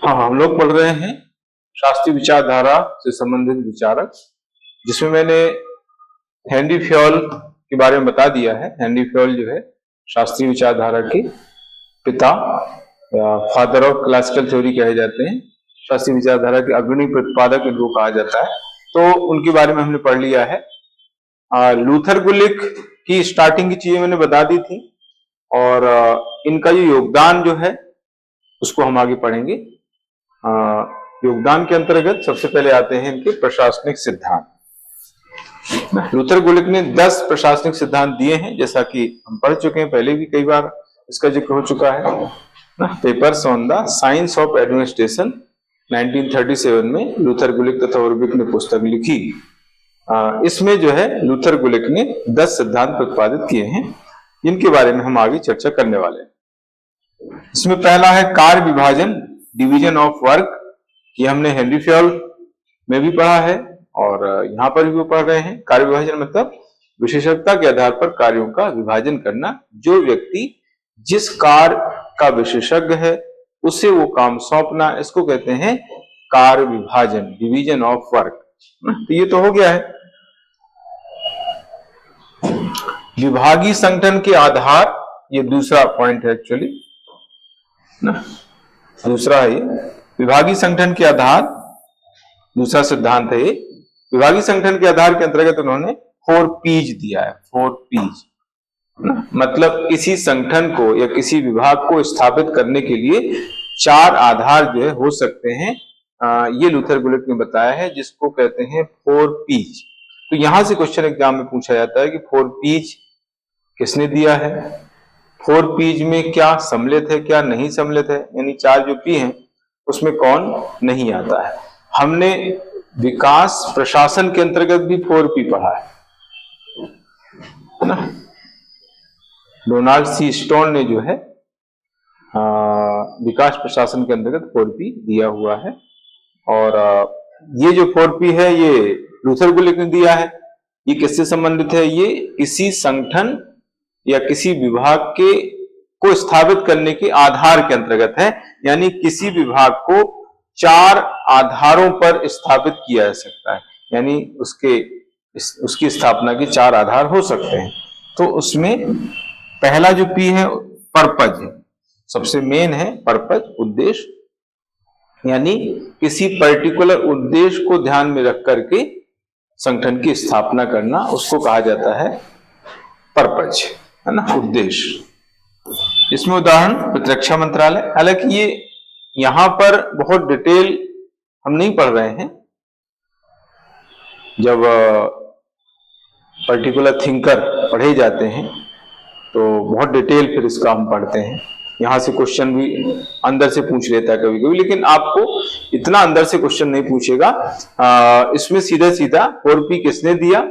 हाँ, हम लोग पढ़ रहे हैं शास्त्रीय विचारधारा से संबंधित विचारक, जिसमें मैंने हेनरी फ्योल के बारे में बता दिया है। हेनरी फ्योल जो है शास्त्रीय विचारधारा के पिता या फादर ऑफ क्लासिकल थ्योरी कहे जाते हैं। शास्त्रीय विचारधारा के अग्रणी प्रतिपादक इनको कहा जाता है। तो उनके बारे में हमने पढ़ लिया है। लूथर गुलिक की स्टार्टिंग की चीजें मैंने बता दी थी, और इनका जो योगदान जो है उसको हम आगे पढ़ेंगे। योगदान के अंतर्गत सबसे पहले आते हैं इनके प्रशासनिक सिद्धांत। लूथर गुलिक ने 10 प्रशासनिक सिद्धांत दिए हैं, जैसा कि हम पढ़ चुके हैं, पहले भी कई बार इसका जिक्र हो चुका है। Papers on the science of administration 1937 में लूथर गुलिक तथा ओरविक ने पुस्तक लिखी। इसमें जो है लूथर गुलिक ने 10 सिद्धांत प्रतिपादित किए हैं, जिनके बारे में हम आगे चर्चा करने वाले हैं। इसमें पहला है कार्य विभाजन, डिवीजन ऑफ वर्क। ये हमने हेनरी फ्योल में भी पढ़ा है और यहाँ पर भी पढ़ रहे हैं। कार्य विभाजन मतलब विशेषज्ञता के आधार पर कार्यों का विभाजन करना। जो व्यक्ति जिस कार्य का विशेषज्ञ है उसे वो काम सौंपना, इसको कहते हैं कार्य विभाजन, डिवीजन ऑफ वर्क। तो ये तो हो गया है। विभागीय संगठन के आधार, ये दूसरा पॉइंट है एक्चुअली ना, दूसरा है ये विभागीय संगठन के आधार, दूसरा सिद्धांत है ये। विभागीय संगठन के आधार के अंतर्गत उन्होंने 4 P's दिया है। 4 P's मतलब किसी संगठन को या किसी विभाग को स्थापित करने के लिए 4 आधार जो है हो सकते हैं। ये लूथर गुलिक ने बताया है, जिसको कहते हैं 4 P's। तो यहां से क्वेश्चन एग्जाम में पूछा जाता है कि 4 P's किसने दिया है, 4 P's में क्या सम्मिलित है क्या नहीं सम्मिलित है, यानी 4 जो P हैं उसमें कौन नहीं आता है। हमने विकास प्रशासन के अंतर्गत भी 4 P पढ़ा है ना। डोनाल्ड सी स्टोन ने जो है विकास प्रशासन के अंतर्गत 4 P दिया हुआ है। और ये जो 4 P है ये लूथर गुलिक ने दिया है। ये किससे संबंधित है, ये किसी संगठन या किसी विभाग के को स्थापित करने के आधार के अंतर्गत है, यानी किसी विभाग को 4 आधारों पर स्थापित किया जा सकता है, यानी उसकी स्थापना के 4 आधार हो सकते हैं। तो उसमें पहला जो P है पर्पज है, सबसे मेन है पर्पज, उद्देश्य, यानी किसी पर्टिकुलर उद्देश्य को ध्यान में रख करके संगठन की स्थापना करना, उसको कहा जाता है पर्पज, है ना, उद्देश्य। इसमें उदाहरण प्रतिरक्षा मंत्रालय। हालांकि ये यहां पर बहुत डिटेल हम नहीं पढ़ रहे हैं। जब पर्टिकुलर थिंकर पढ़े जाते हैं तो बहुत डिटेल फिर इसका हम पढ़ते हैं। यहां से क्वेश्चन भी अंदर से पूछ लेता है कभी कभी, लेकिन आपको इतना अंदर से क्वेश्चन नहीं पूछेगा। इसमें सीधा सीधा 4 P किसने दिया,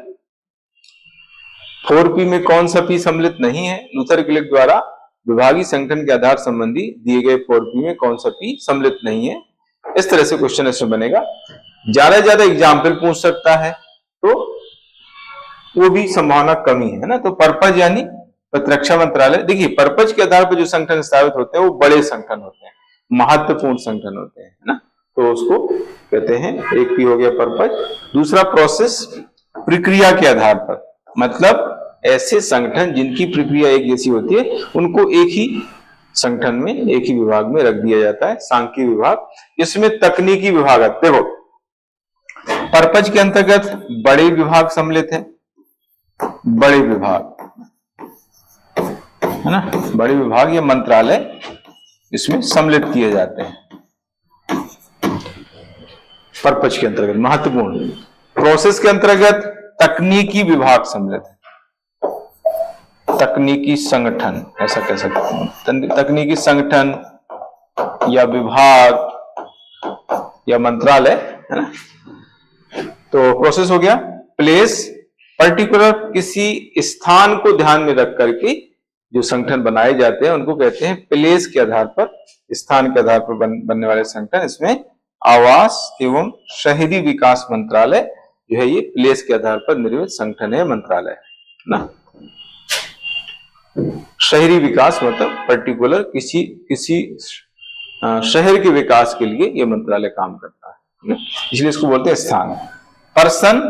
4 P में कौन सा P सम्मिलित नहीं है। लूथर गुलिक द्वारा विभागीय संगठन के आधार संबंधी दिए गए 4 P में कौन सा P सम्मिलित नहीं है। इस तरह से क्वेश्चन इसमें बनेगा। ज्यादा एग्जाम्पल पूछ सकता है तो वो भी संभावना कमी है ना। तो पर्पज यानी प्रतिरक्षा मंत्रालय। देखिए, पर्पज के आधार पर जो संगठन स्थापित होते हैं वो बड़े संगठन होते हैं, महत्वपूर्ण संगठन होते हैं ना। तो उसको कहते हैं, एक P हो गया पर्पज। दूसरा प्रोसेस, प्रक्रिया के आधार पर, मतलब ऐसे संगठन जिनकी प्रक्रिया एक जैसी होती है उनको एक ही संगठन में, एक ही विभाग में रख दिया जाता है, सांख्यिकी विभाग। इसमें तकनीकी विभाग, देखो पर्पज के अंतर्गत बड़े विभाग सम्मिलित हैं, बड़े विभाग है ना, बड़े विभाग या मंत्रालय इसमें सम्मिलित किए जाते हैं पर्पज के अंतर्गत, महत्वपूर्ण। प्रोसेस के अंतर्गत तकनीकी विभाग सम्मिलित है, तकनीकी संगठन ऐसा कह सकते हैं, तकनीकी संगठन या विभाग या मंत्रालय, है ना। तो प्रोसेस हो गया। प्लेस, पर्टिकुलर किसी स्थान को ध्यान में रख करके जो संगठन बनाए जाते हैं उनको कहते हैं प्लेस के आधार पर, स्थान के आधार पर बनने वाले संगठन। इसमें आवास एवं शहरी विकास मंत्रालय जो है ये प्लेस के आधार पर निर्मित संगठन है, मंत्रालय है ना। शहरी विकास मतलब पर्टिकुलर किसी शहर के विकास के लिए ये मंत्रालय काम करता है, इसलिए इसको बोलते हैं स्थान। पर्सन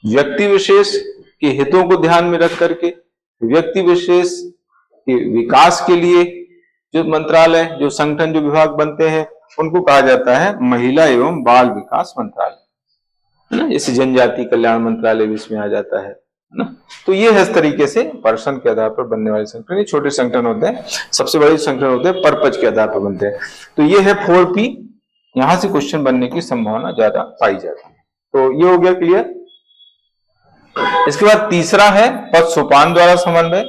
व्यक्ति विशेष के हितों को ध्यान में रख करके व्यक्ति विशेष के विकास के लिए जो मंत्रालय, जो संगठन, जो विभाग बनते हैं उनको कहा जाता है महिला एवं बाल विकास मंत्रालय, है ना। जैसे जनजाति कल्याण मंत्रालय भी इसमें आ जाता है ना। तो ये है इस तरीके से पर्सन के आधार पर बनने वाले संगठन। ये छोटे संगठन होते हैं, सबसे बड़े संगठन होते हैं पर्पज के आधार पर बनते हैं। तो ये है 4P, यहां से क्वेश्चन बनने की संभावना ज्यादा पाई जाती है। तो ये हो गया क्लियर। इसके बाद तीसरा है पद सोपान द्वारा समन्वय।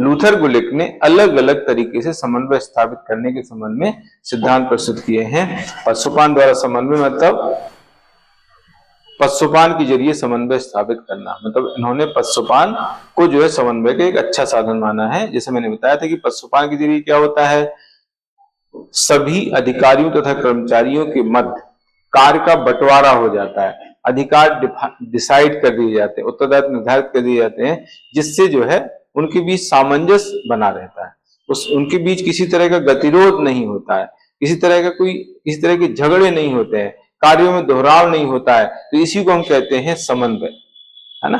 लूथर गुलिक ने अलग अलग तरीके से समन्वय स्थापित करने के संबंध में सिद्धांत प्रस्तुत किए हैं। पद सोपान द्वारा समन्वय मतलब पदसोपान के जरिए समन्वय स्थापित करना, मतलब इन्होंने पदसोपान को जो है समन्वय का एक अच्छा साधन माना है। जैसे मैंने बताया था कि पदसोपान के जरिए क्या होता है, सभी अधिकारियों तथा कर्मचारियों के मध्य कार्य का बंटवारा हो जाता है, अधिकार डिसाइड कर दिए जाते हैं, उत्तरदायित्व निर्धारित कर दिए जाते हैं, जिससे जो है उनके बीच सामंजस्य बना रहता है। उनके बीच किसी तरह का गतिरोध नहीं होता है, किसी तरह के झगड़े नहीं होते हैं, कार्यों में दोहराव नहीं होता है। तो इसी को हम कहते हैं समन्वय, है ना।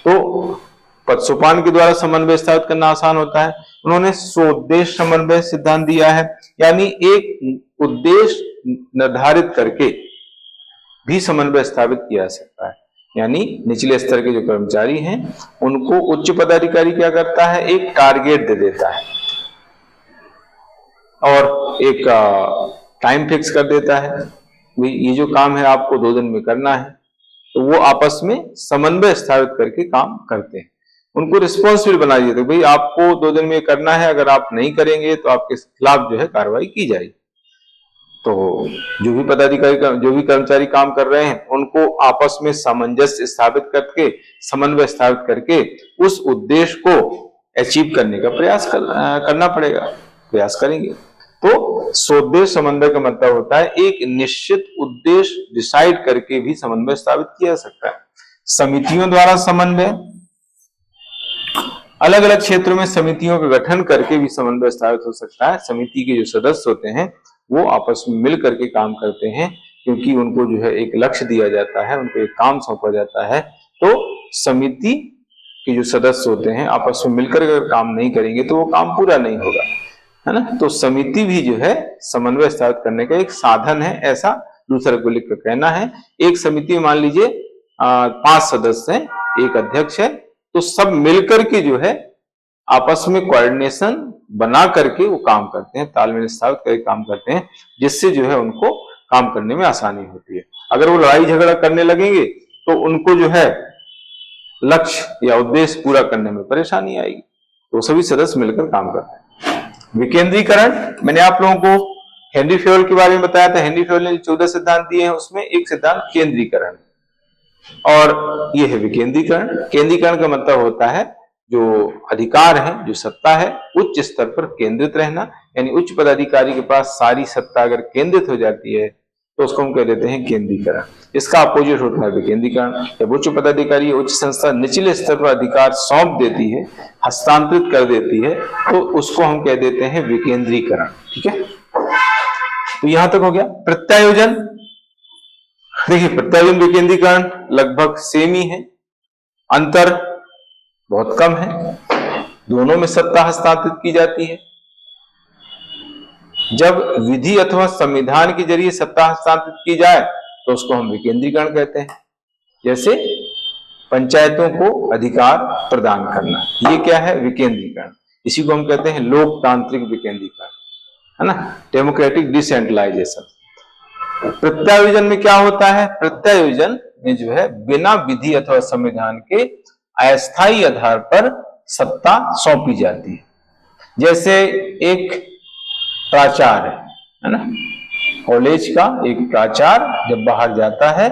तो पदसोपान के द्वारा समन्वय स्थापित करना आसान होता है। उन्होंने सोद्देश्य समन्वय सिद्धांत दिया है, यानी एक उद्देश्य निर्धारित करके भी समन्वय स्थापित किया जा सकता है। यानी निचले स्तर के जो कर्मचारी हैं उनको उच्च पदाधिकारी क्या करता है, एक टारगेट दे देता है और एक टाइम फिक्स कर देता है, ये जो काम है आपको 2 दिन में करना है। तो वो आपस में समन्वय स्थापित करके काम करते हैं। उनको रिस्पॉन्सिबल बना दिया, तो भाई आपको 2 दिन में करना है, अगर आप नहीं करेंगे तो आपके खिलाफ जो है कार्रवाई की जाएगी। तो जो भी पदाधिकारी जो भी कर्मचारी काम कर रहे हैं उनको आपस में सामंजस्य स्थापित करके, समन्वय स्थापित करके उस उद्देश्य को अचीव करने का प्रयास करना पड़ेगा, प्रयास करेंगे। तो सोद्देश्य समन्वय का मतलब होता है एक निश्चित उद्देश्य डिसाइड करके भी समन्वय स्थापित किया जा सकता है। समितियों द्वारा समन्वय, अलग अलग क्षेत्रों में समितियों का गठन करके भी समन्वय स्थापित हो सकता है। समिति के जो सदस्य होते हैं वो आपस में मिल करके काम करते हैं, क्योंकि उनको जो है एक लक्ष्य दिया जाता है, उनको एक काम सौंपा जाता है। तो समिति के जो सदस्य होते हैं आपस में मिलकर अगर काम नहीं करेंगे तो वो काम पूरा नहीं होगा, है ना। तो समिति भी जो है समन्वय स्थापित करने का एक साधन है, ऐसा लूथर गुलिक का कहना है। एक समिति में मान लीजिए 5 सदस्य हैं, एक अध्यक्ष है, तो सब मिलकर के जो है आपस में कोऑर्डिनेशन बना करके वो काम करते हैं, तालमेल स्थापित करके काम करते हैं, जिससे जो है उनको काम करने में आसानी होती है। अगर वो लड़ाई झगड़ा करने लगेंगे तो उनको जो है लक्ष्य या उद्देश्य पूरा करने में परेशानी आएगी। तो सभी सदस्य मिलकर काम करते हैं। विकेंद्रीकरण, मैंने आप लोगों को हेनरी फेयोल के बारे में बताया था। हेनरी फेयोल ने 14 सिद्धांत दिए हैं, उसमें एक सिद्धांत केंद्रीकरण और ये है विकेंद्रीकरण। केंद्रीकरण का मतलब होता है जो अधिकार है, जो सत्ता है, उच्च स्तर पर केंद्रित रहना, यानी उच्च पदाधिकारी के पास सारी सत्ता अगर केंद्रित हो जाती है तो उसको हम कह देते हैं केंद्रीकरण। इसका अपोजिट होता है विकेंद्रीकरण। जब उच्च पदाधिकारी, उच्च संस्था निचले स्तर पर अधिकार सौंप देती है, हस्तांतरित कर देती है, तो उसको हम कह देते हैं विकेंद्रीकरण। ठीक है, तो यहां तक हो गया। प्रत्यायोजन, देखिए प्रत्यायोजन विकेंद्रीकरण लगभग सेम ही है, अंतर बहुत कम है। दोनों में सत्ता हस्तांतरित की जाती है। जब विधि अथवा संविधान के जरिए सत्ता हस्तांतरित की जाए तो उसको हम विकेंद्रीकरण कहते हैं। जैसे पंचायतों को अधिकार प्रदान करना, ये क्या है, विकेंद्रीकरण। इसी को हम कहते हैं लोकतांत्रिक विकेंद्रीकरण, है ना, डेमोक्रेटिक डिसेंट्रलाइजेशन। प्रत्यायोजन में क्या होता है, प्रत्यायोजन में जो है बिना विधि अथवा संविधान के अस्थायी आधार पर सत्ता सौंपी जाती है। जैसे एक प्राचार्य है ना, कॉलेज का एक प्राचार्य जब बाहर जाता है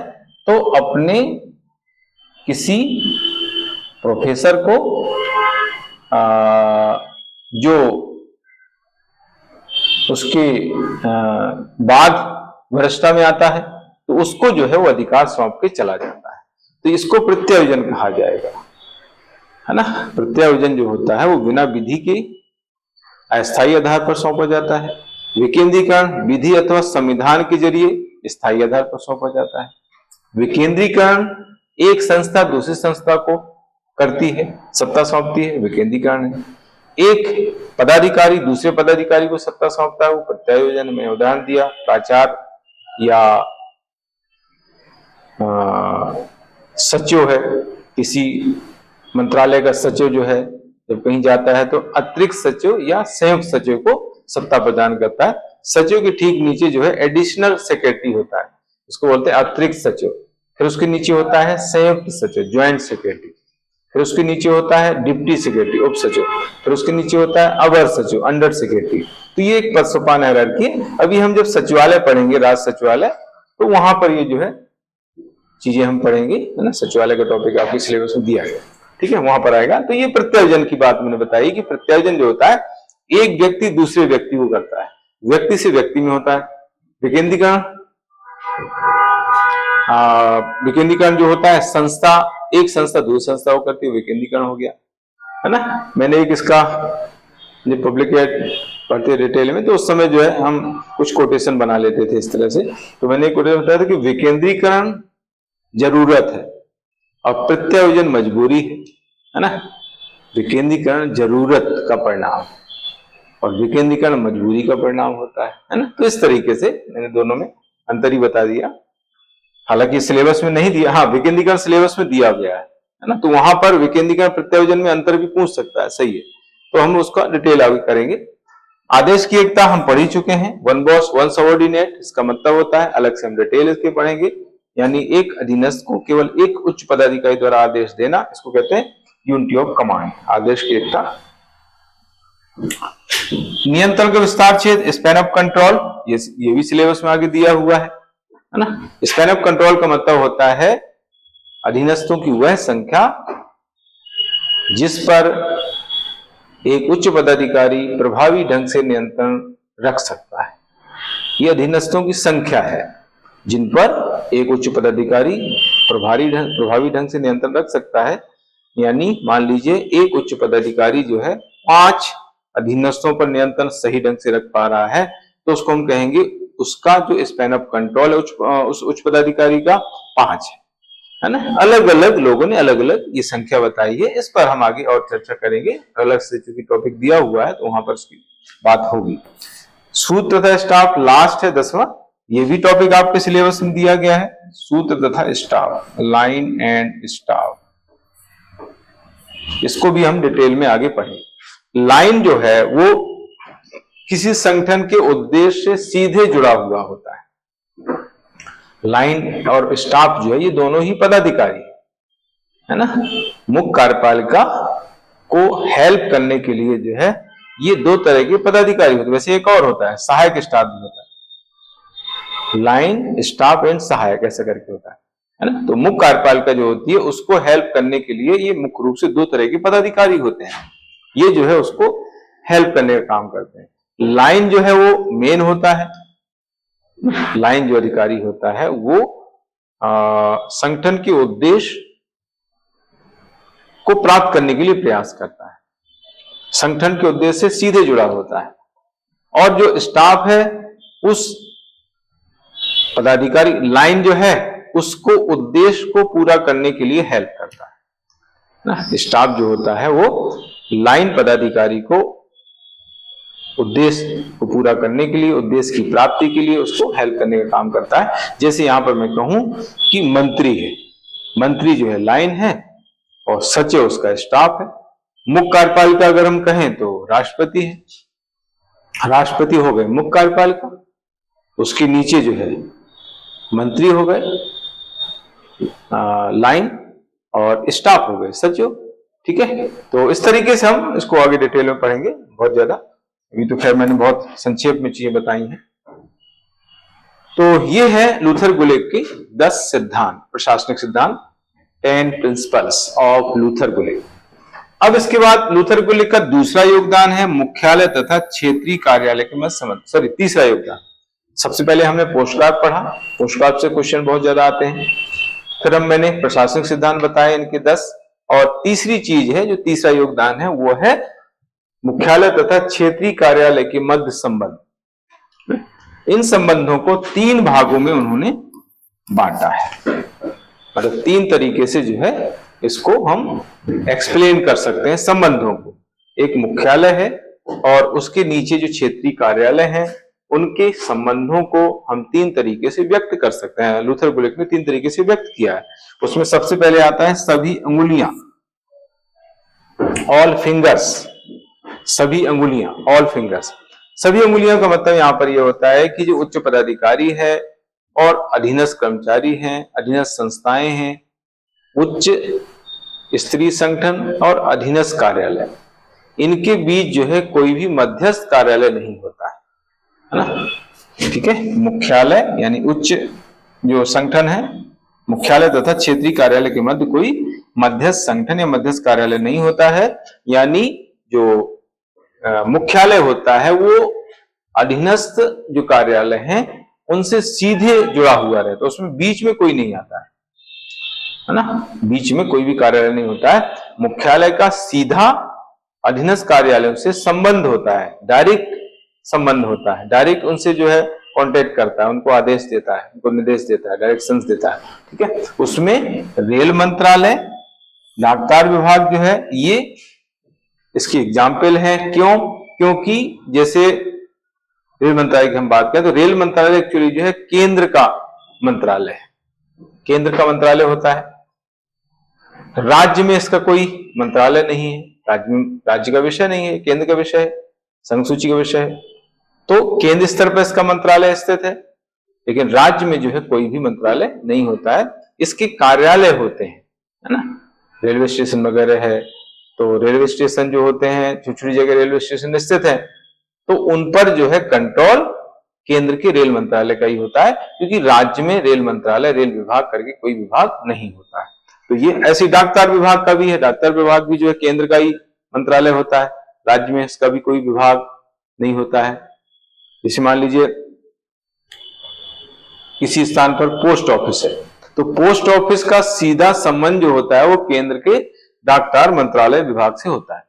तो अपने किसी प्रोफेसर को जो उसके बाद वरिष्ठता में आता है तो उसको जो है वो अधिकार सौंप के चला जाता है। तो इसको प्रत्यायोजन कहा जाएगा, है ना। प्रत्यायोजन जो होता है वो बिना विधि के अस्थायी आधार पर सौंपा जाता है। विकेंद्रीकरण विधि अथवा संविधान के जरिए स्थायी आधार पर सौंपा जाता है। विकेंद्रीकरण एक संस्था दूसरी संस्था को करती है, सत्ता सौंपती है, विकेंद्रीकरण है। एक पदाधिकारी दूसरे पदाधिकारी को सत्ता सौंपता है, वो प्रत्यायोजन में उदाहरण दिया, प्राचार्य या सचिव है, किसी मंत्रालय का सचिव जो है जब कहीं जाता है तो अतिरिक्त सचिव या संयुक्त सचिव को सत्ता प्रदान करता है। सचिव के ठीक नीचे जो है एडिशनल सेक्रेटरी होता है, उसको बोलते हैं अतिरिक्त सचिव। फिर उसके नीचे होता है संयुक्त सचिव, ज्वाइंट सेक्रेटरी। फिर उसके नीचे होता है डिप्टी सेक्रेटरी, उप सचिव। फिर उसके नीचे होता है अवर सचिव, अंडर सेक्रेटरी। तो ये एक पद सोपान हायरार्की है। अभी हम जब सचिवालय पढ़ेंगे, राज्य सचिवालय, तो वहां पर ये जो है चीजें हम पढ़ेंगे, है ना। सचिवालय का टॉपिक आपके सिलेबस में दिया गया, ठीक है, वहां पर आएगा। तो ये प्रत्यायोजन की बात मैंने बताई कि प्रत्यायोजन जो होता है एक व्यक्ति दूसरे व्यक्ति को करता है, व्यक्ति से व्यक्ति में होता है। विकेंद्रीकरण विकेंद्रीकरण जो होता है संस्था, एक संस्था दूसरी संस्था को करती है, विकेंद्रीकरण हो गया, है ना। मैंने एक इसका जब पब्लिक पढ़ते डिटेल में तो उस समय जो है हम कुछ कोटेशन बना लेते थे इस तरह से। तो मैंने एक कोटेशन बताया था कि विकेंद्रीकरण जरूरत है और प्रत्यायोजन मजबूरी है ना। विकेंद्रीकरण जरूरत का परिणाम और विकेंद्रीकरण मजबूरी का परिणाम होता है ना। तो इस तरीके से मैंने दोनों में अंतर ही बता दिया। हालांकि सिलेबस में नहीं दिया, हाँ विकेंद्रीकरण सिलेबस में दिया गया है ना। तो वहां पर विकेंद्रीकरण प्रत्यायोजन में अंतर भी पूछ सकता है, सही है। तो हम उसका डिटेल आगे करेंगे। आदेश की एकता हम पढ़ ही चुके हैं, वन बॉस वन सबॉर्डिनेट, इसका मतलब होता है अलग से हम डिटेल इसके पढ़ेंगे। यानी एक अधीनस्थ को केवल एक उच्च पदाधिकारी द्वारा आदेश देना, इसको कहते हैं यूनिटी ऑफ कमांड, आदेश की एकता। नियंत्रण का विस्तार क्षेत्र, स्पैन ऑफ कंट्रोल, ये भी सिलेबस में आगे दिया हुआ है ना। स्पैन ऑफ कंट्रोल का मतलब होता है अधीनस्थों की वह संख्या जिस पर एक उच्च पदाधिकारी प्रभावी ढंग से नियंत्रण रख सकता है। यह अधीनस्थों की संख्या है जिन पर एक उच्च पदाधिकारी प्रभावी ढंग से नियंत्रण रख सकता है। यानी मान लीजिए एक उच्च पदाधिकारी जो है 5 अधीनस्थों पर नियंत्रण सही ढंग से रख पा रहा है, तो उसको हम कहेंगे उसका जो स्पैन ऑफ कंट्रोल है उस उच्च पदाधिकारी का 5 है ना। अलग अलग लोगों ने अलग अलग ये संख्या बताई है, इस पर हम आगे और चर्चा करेंगे। अलग से चूंकि टॉपिक दिया हुआ है तो वहां पर उसकी बात होगी। सूत्र तथा स्टाफ लास्ट है 10वां, ये भी टॉपिक आपके सिलेबस में दिया गया है। सूत्र तथा स्टाफ, लाइन एंड स्टाफ, इसको भी हम डिटेल में आगे पढ़ेंगे। लाइन जो है वो किसी संगठन के उद्देश्य से सीधे जुड़ा हुआ होता है। लाइन और स्टाफ जो है ये दोनों ही पदाधिकारी है ना। मुख्य कार्यपालिका को हेल्प करने के लिए जो है ये 2 तरह के पदाधिकारी होते हैं। वैसे एक और होता है सहायक स्टाफ भी होता है, लाइन स्टाफ एंड सहायक ऐसा करके होता है ना। तो मुख्य कार्यपालिका जो होती है उसको हेल्प करने के लिए ये मुख्य रूप से 2 तरह के पदाधिकारी होते हैं। ये जो है उसको हेल्प करने का काम करते हैं। लाइन जो है वो मेन होता है, लाइन जो अधिकारी होता है वो संगठन के उद्देश्य को प्राप्त करने के लिए प्रयास करता है, संगठन के उद्देश्य से सीधे जुड़ा होता है। और जो स्टाफ है उस पदाधिकारी लाइन जो है उसको उद्देश्य को पूरा करने के लिए हेल्प करता है ना। स्टाफ जो होता है वो लाइन पदाधिकारी को उद्देश्य को पूरा करने के लिए, उद्देश्य की प्राप्ति के लिए उसको हेल्प करने का काम करता है। जैसे यहां पर मैं कहूं कि मंत्री है, मंत्री जो है लाइन है और सचिव उसका स्टाफ है। मुख्य कार्यपालिका अगर हम कहें तो राष्ट्रपति है, राष्ट्रपति हो गए मुख्य कार्यपालिका, उसके नीचे जो है मंत्री हो गए लाइन और स्टाफ हो गए सचिव, ठीक है। तो इस तरीके से हम इसको आगे डिटेल में पढ़ेंगे बहुत ज्यादा। अभी तो खैर मैंने बहुत संक्षेप में चीजें बताई हैं। तो ये है लूथर गुलिक की 10 सिद्धांत, प्रशासनिक सिद्धांत, 10 प्रिंसिपल्स ऑफ लूथर गुलिक। अब इसके बाद लूथर गुलिक का दूसरा योगदान है मुख्यालय तथा क्षेत्रीय कार्यालय के मध्य संबंध, तीसरा योगदान। सबसे पहले हमने पोस्टकार्ड पढ़ा, पोस्टकार्ड से क्वेश्चन बहुत ज्यादा आते हैं। फिर मैंने प्रशासनिक सिद्धांत बताए इनके 10, और तीसरी चीज है जो तीसरा योगदान है वो है मुख्यालय तथा क्षेत्रीय कार्यालय के मध्य संबंध। इन संबंधों को 3 भागों में उन्होंने बांटा है। मतलब 3 तरीके से जो है इसको हम एक्सप्लेन कर सकते हैं संबंधों को। एक मुख्यालय है और उसके नीचे जो क्षेत्रीय कार्यालय हैं उनके संबंधों को हम 3 तरीके से व्यक्त कर सकते हैं। लूथर गुलिक ने 3 तरीके से व्यक्त किया है। उसमें सबसे पहले आता है सभी अंगुलियां, ऑल फिंगर्स। सभी अंगुलियां, ऑल फिंगर्स। सभी अंगुलियां का मतलब यहां पर यह होता है कि जो उच्च पदाधिकारी है और अधीनस्थ कर्मचारी हैं, अधीनस्थ संस्थाएं हैं, उच्च स्तरीय संगठन और अधीनस्थ कार्यालय, इनके बीच जो है कोई भी मध्यस्थ कार्यालय नहीं होता है ना। ठीक है, मुख्यालय यानी उच्च जो संगठन है, मुख्यालय तथा क्षेत्रीय कार्यालय के मध्य कोई मध्यस्थ संगठन या मध्यस्थ कार्यालय नहीं होता है। यानी जो मुख्यालय होता है वो अधीनस्थ जो कार्यालय हैं उनसे सीधे जुड़ा हुआ रहता है, उसमें बीच में कोई नहीं आता है ना। बीच में कोई भी कार्यालय नहीं होता है। मुख्यालय का सीधा अधीनस्थ कार्यालयों से संबंध होता है, डायरेक्ट संबंध होता है, डायरेक्ट उनसे जो है कांटेक्ट करता है, उनको आदेश देता है, उनको निर्देश देता है, डायरेक्शंस देता है। ठीक है, उसमें रेल मंत्रालय, डाकतार विभाग जो है ये इसकी एग्जाम्पल है। क्यों? क्योंकि जैसे रेल मंत्रालय की हम बात करें तो रेल मंत्रालय एक्चुअली जो है केंद्र का मंत्रालय है, केंद्र का मंत्रालय होता है। राज्य में इसका कोई मंत्रालय नहीं है, राज्य का विषय नहीं है, केंद्र का विषय है, संघ सूची का विषय है। तो केंद्र स्तर पर इसका मंत्रालय स्थित है, लेकिन राज्य में जो है कोई भी मंत्रालय नहीं होता है। इसके कार्यालय होते हैं, है ना। रेलवे स्टेशन वगैरह है तो रेलवे स्टेशन जो होते हैं, छोटी छोटी जगह रेलवे स्टेशन स्थित है, तो उन पर जो है कंट्रोल केंद्र के रेल मंत्रालय का ही होता है, क्योंकि राज्य में रेल मंत्रालय, रेल विभाग करके कोई विभाग नहीं होता है। तो ये ऐसी डाकतार विभाग का भी है, डाकतार विभाग भी जो है केंद्र का ही मंत्रालय होता है, राज्य में इसका भी कोई विभाग नहीं होता है। जैसे मान लीजिए किसी स्थान पर पोस्ट ऑफिस है, तो पोस्ट ऑफिस का सीधा संबंध जो होता है वो केंद्र के डाकतार मंत्रालय विभाग से होता है।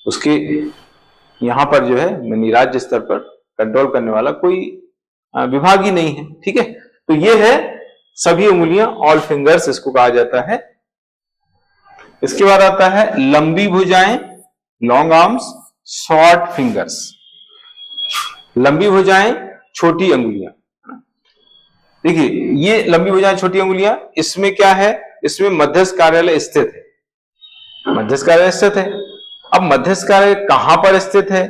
उसके यहां पर जो है राज्य स्तर पर कंट्रोल करने वाला कोई विभाग ही नहीं है। ठीक है, तो ये है सभी उंगलियां, ऑल फिंगर्स इसको कहा जाता है। इसके बाद आता है लंबी भुजाएं, लॉन्ग आर्म्स, शॉर्ट फिंगर्स। लंबी भुजाएं, छोटी अंगुलियां। देखिए ये लंबी भुजाएं, छोटी अंगुलियां, इसमें क्या है, इसमें मध्यस्थ कार्यालय स्थित है, मध्यस्थ कार्यालय स्थित है। अब मध्यस्थ कार्यालय कहां पर स्थित है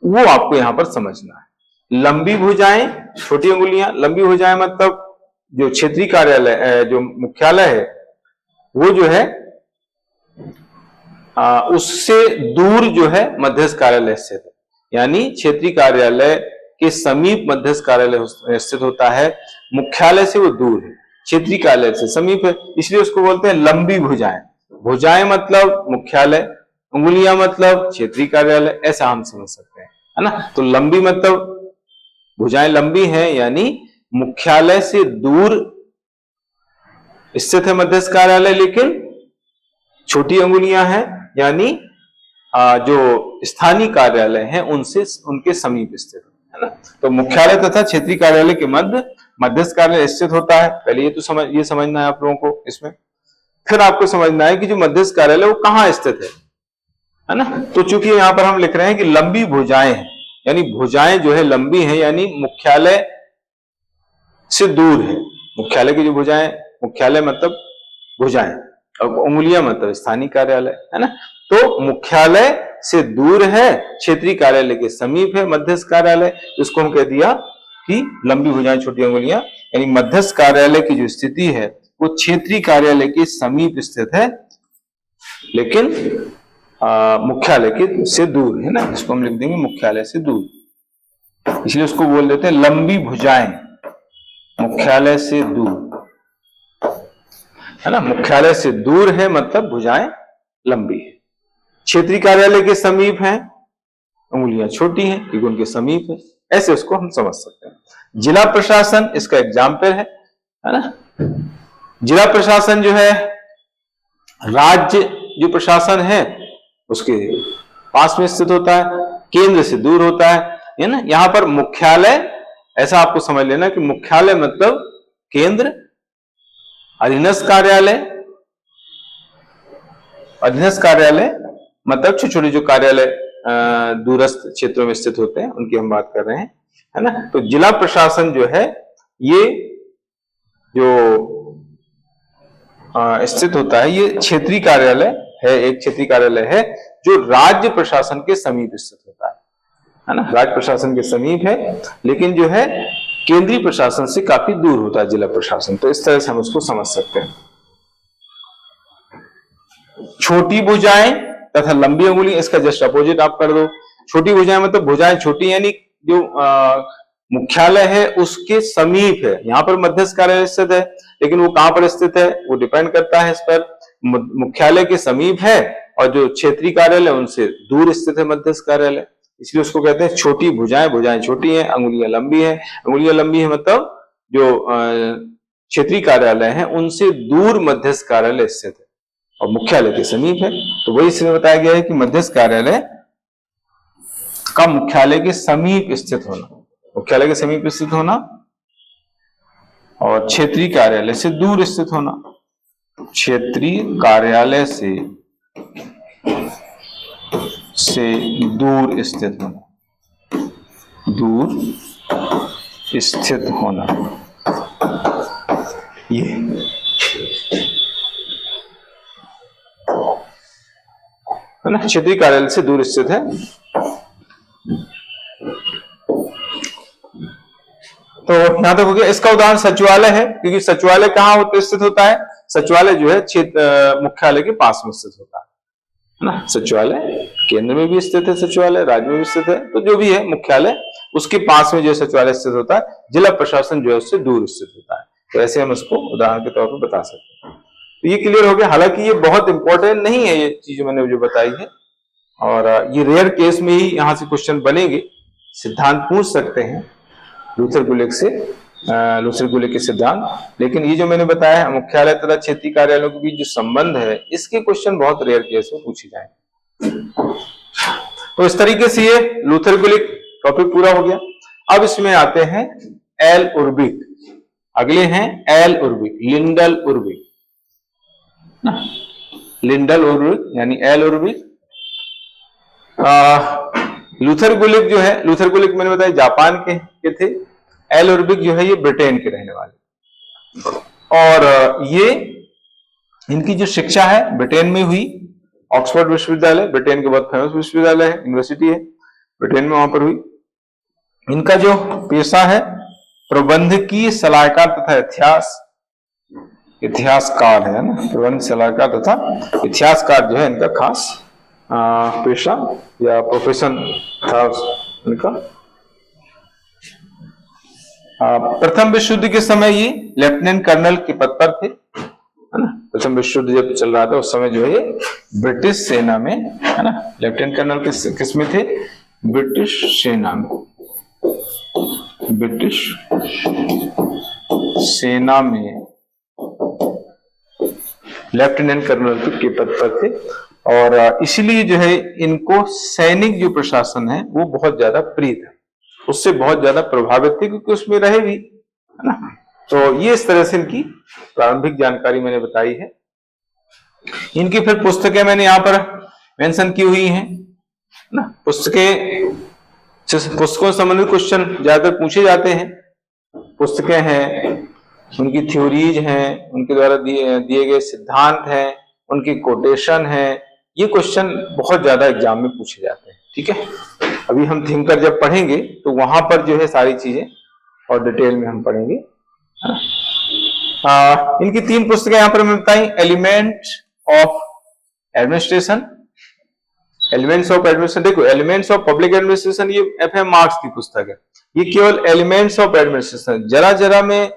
वो आपको यहां पर समझना है। लंबी भुजाएं, छोटी अंगुलियां। लंबी भुजाएं मतलब जो क्षेत्रीय कार्यालय, जो मुख्यालय है वो जो है उससे दूर जो है मध्यस्थ कार्यालय स्थित है, यानी क्षेत्रीय कार्यालय के समीप मध्यस्थ कार्यालय स्थित होता है, मुख्यालय से वो दूर है, क्षेत्रीय कार्यालय से समीप है, इसलिए उसको बोलते हैं लंबी भुजाएं। भुजाएं मतलब मुख्यालय, उंगलियां मतलब क्षेत्रीय कार्यालय, ऐसा हम समझ सकते हैं, है ना। तो लंबी मतलब भुजाएं लंबी हैं, यानी मुख्यालय से दूर स्थित है मध्यस्थ कार्यालय, लेकिन छोटी अंगुलियां हैं, यानी जो स्थानीय कार्यालय हैं उनसे, उनके समीप स्थित है ना। तो मुख्यालय तथा क्षेत्रीय कार्यालय के मध्य मध्यस्थ कार्यालय स्थित होता है। पहले ये समझना है आप लोगों को इसमें। फिर आपको समझना है कि जो मध्यस्थ कार्यालय वो कहां स्थित है ना। तो चूंकि यहां पर हम लिख रहे हैं कि लंबी भुजाएं हैं, यानी भुजाएं जो है लंबी है, यानी मुख्यालय से दूर है। मुख्यालय की जो भुजाएं, मुख्यालय मतलब भुजाएं, और उंगलियां मतलब स्थानीय कार्यालय, है ना। तो मुख्यालय से दूर है, क्षेत्रीय कार्यालय के समीप है मध्यस्थ कार्यालय, इसको हम कह दिया कि लंबी भुजाएं छोटी अंगुलियां, यानी मध्यस्थ कार्यालय की जो स्थिति है वो क्षेत्रीय कार्यालय के समीप स्थित है, लेकिन मुख्यालय के से दूर है ना। इसको हम लिख देंगे मुख्यालय से दूर, इसलिए उसको बोल देते हैं लंबी भुजाएं, मुख्यालय से दूर, है ना। मुख्यालय से दूर है मतलब भुजाएं लंबी है। क्षेत्रीय कार्यालय के समीप हैं, उंगलियां छोटी हैं क्योंकि उनके समीप है, ऐसे उसको हम समझ सकते हैं। जिला प्रशासन इसका एग्जाम्पल है ना। जिला प्रशासन जो है राज्य जो प्रशासन है उसके पास में स्थित होता है, केंद्र से दूर होता है। है ना। यहां पर मुख्यालय, ऐसा आपको समझ लेना कि मुख्यालय मतलब केंद्र, अधीनस्थ कार्यालय, अधीनस्थ कार्यालय मतलब छोटे छोटे जो कार्यालय दूरस्थ क्षेत्रों में स्थित होते हैं उनकी हम बात कर रहे हैं, है ना। तो जिला प्रशासन जो है ये जो स्थित होता है, ये क्षेत्रीय कार्यालय है, एक क्षेत्रीय कार्यालय है जो राज्य प्रशासन के समीप स्थित होता है ना। राज्य प्रशासन के समीप है, लेकिन जो है केंद्रीय प्रशासन से काफी दूर होता है जिला प्रशासन। तो इस तरह से हम उसको समझ सकते हैं। छोटी भुजाएं तथा लंबी अंगुली, इसका जस्ट अपोजिट आप कर दो। छोटी भुजाएं मतलब भुजाएं छोटी, यानी जो मुख्यालय है उसके समीप है। यहां पर मध्यस्थ कार्यालय स्थित है, लेकिन वो कहां पर स्थित है वो डिपेंड करता है इस पर। मुख्यालय के समीप है और जो क्षेत्रीय कार्यालय उनसे दूर स्थित है मध्यस्थ कार्यालय, इसलिए उसको कहते हैं छोटी भुजाएं। भुजाएं छोटी हैं, अंगुलियां लंबी हैं। अंगुलियां लंबी है मतलब जो क्षेत्रीय कार्यालय है उनसे दूर मध्यस्थ कार्यालय स्थित है और मुख्यालय के समीप है। तो वही इसमें बताया गया है कि मध्यस्थ कार्यालय का मुख्यालय के समीप स्थित होना, मुख्यालय के समीप स्थित होना और क्षेत्रीय कार्यालय से दूर स्थित होना। क्षेत्रीय कार्यालय से दूर स्थित होना, दूर स्थित होना, ये है ना, क्षेत्रीय कार्यालय से दूर स्थित है। तो यहां तक हो गया। इसका उदाहरण सचिवालय है, क्योंकि सचिवालय कहां स्थित होता है, सचिवालय जो है क्षेत्र मुख्यालय के पास में स्थित होता है ना। सचिवालय केंद्र में भी स्थित है, सचिवालय राज्य में भी स्थित है, तो जो भी है मुख्यालय उसके पास में जो सचिवालय स्थित होता है। जिला प्रशासन जो है उससे दूर स्थित होता है। तो ऐसे हम इसको उदाहरण के तौर पर बता सकते हैं। तो ये क्लियर हो गया। हालांकि ये बहुत इंपॉर्टेंट नहीं है, ये चीज मैंने जो बताई है, और ये रेयर केस में ही यहां से क्वेश्चन बनेंगे। सिद्धांत पूछ सकते हैं लूथर गुलिक से, लूथर गुलिक के सिद्धांत, लेकिन ये जो मैंने बताया है मुख्यालय तथा क्षेत्रीय कार्यालयों के बीच जो संबंध है, इसके क्वेश्चन बहुत रेयर केस में पूछे जाएंगे। तो इस तरीके से ये लूथर गुलिक टॉपिक पूरा हो गया। अब इसमें आते हैं एल उर्बिक। अगले हैं एल उर्बिक, लिंडल उर्बिक, लिंडल उर्बिक यानी एल उर्बिक। लूथर गुलिक जो है, लूथर गुलिक मैंने बताया जापान के थे। एल उर्बिक जो है ये ब्रिटेन के रहने वाले, और ये इनकी जो शिक्षा है ब्रिटेन में हुई। ऑक्सफोर्ड विश्वविद्यालय ब्रिटेन के बहुत फेमस विश्वविद्यालय है, यूनिवर्सिटी है ब्रिटेन में, वहां पर हुई। इनका जो पेशा है प्रबंधकीय सलाहकार तथा इतिहासकार है ना, प्रबंध सलाहकार तथा इतिहासकार जो है इनका खास पेशा या प्रोफेशन था इनका। प्रथम विश्व युद्ध के समय ये लेफ्टिनेंट कर्नल के पद पर थे, है ना। प्रथम विश्व युद्ध जब चल रहा था उस समय जो है ब्रिटिश सेना में, है ना, लेफ्टिनेंट कर्नल किस में थे, ब्रिटिश सेना में, ब्रिटिश सेना में लेफ्टिनेंट कर्नल के पद पर थे। और इसलिए जो है इनको सैनिक जो प्रशासन है वो बहुत ज्यादा प्रिय था, उससे बहुत ज्यादा प्रभावित थे, क्योंकि उसमें रहे भी, है ना। तो ये इस तरह से इनकी प्रारंभिक जानकारी मैंने बताई है। इनकी फिर पुस्तकें मैंने यहां पर मेंशन की हुई हैं ना। पुस्तकों से संबंधित क्वेश्चन ज्यादातर पूछे जाते हैं। पुस्तकें हैं, उनकी थ्योरीज हैं, उनके द्वारा दिए गए सिद्धांत हैं, उनकी कोटेशन है, ये क्वेश्चन बहुत ज्यादा एग्जाम में पूछे जाते हैं। ठीक है, अभी हम थिंकर जब पढ़ेंगे तो वहां पर जो है सारी चीजें और डिटेल में हम पढ़ेंगे। इनकी 3 पुस्तकें यहां पर मैं बताई। Element of administration, elements of administration, देखो एलिमेंट्स ऑफ पब्लिक एडमिनिस्ट्रेशन ये FM मार्क्स की पुस्तक है। ये केवल एलिमेंट्स ऑफ एडमिनिस्ट्रेशन, जरा जरा में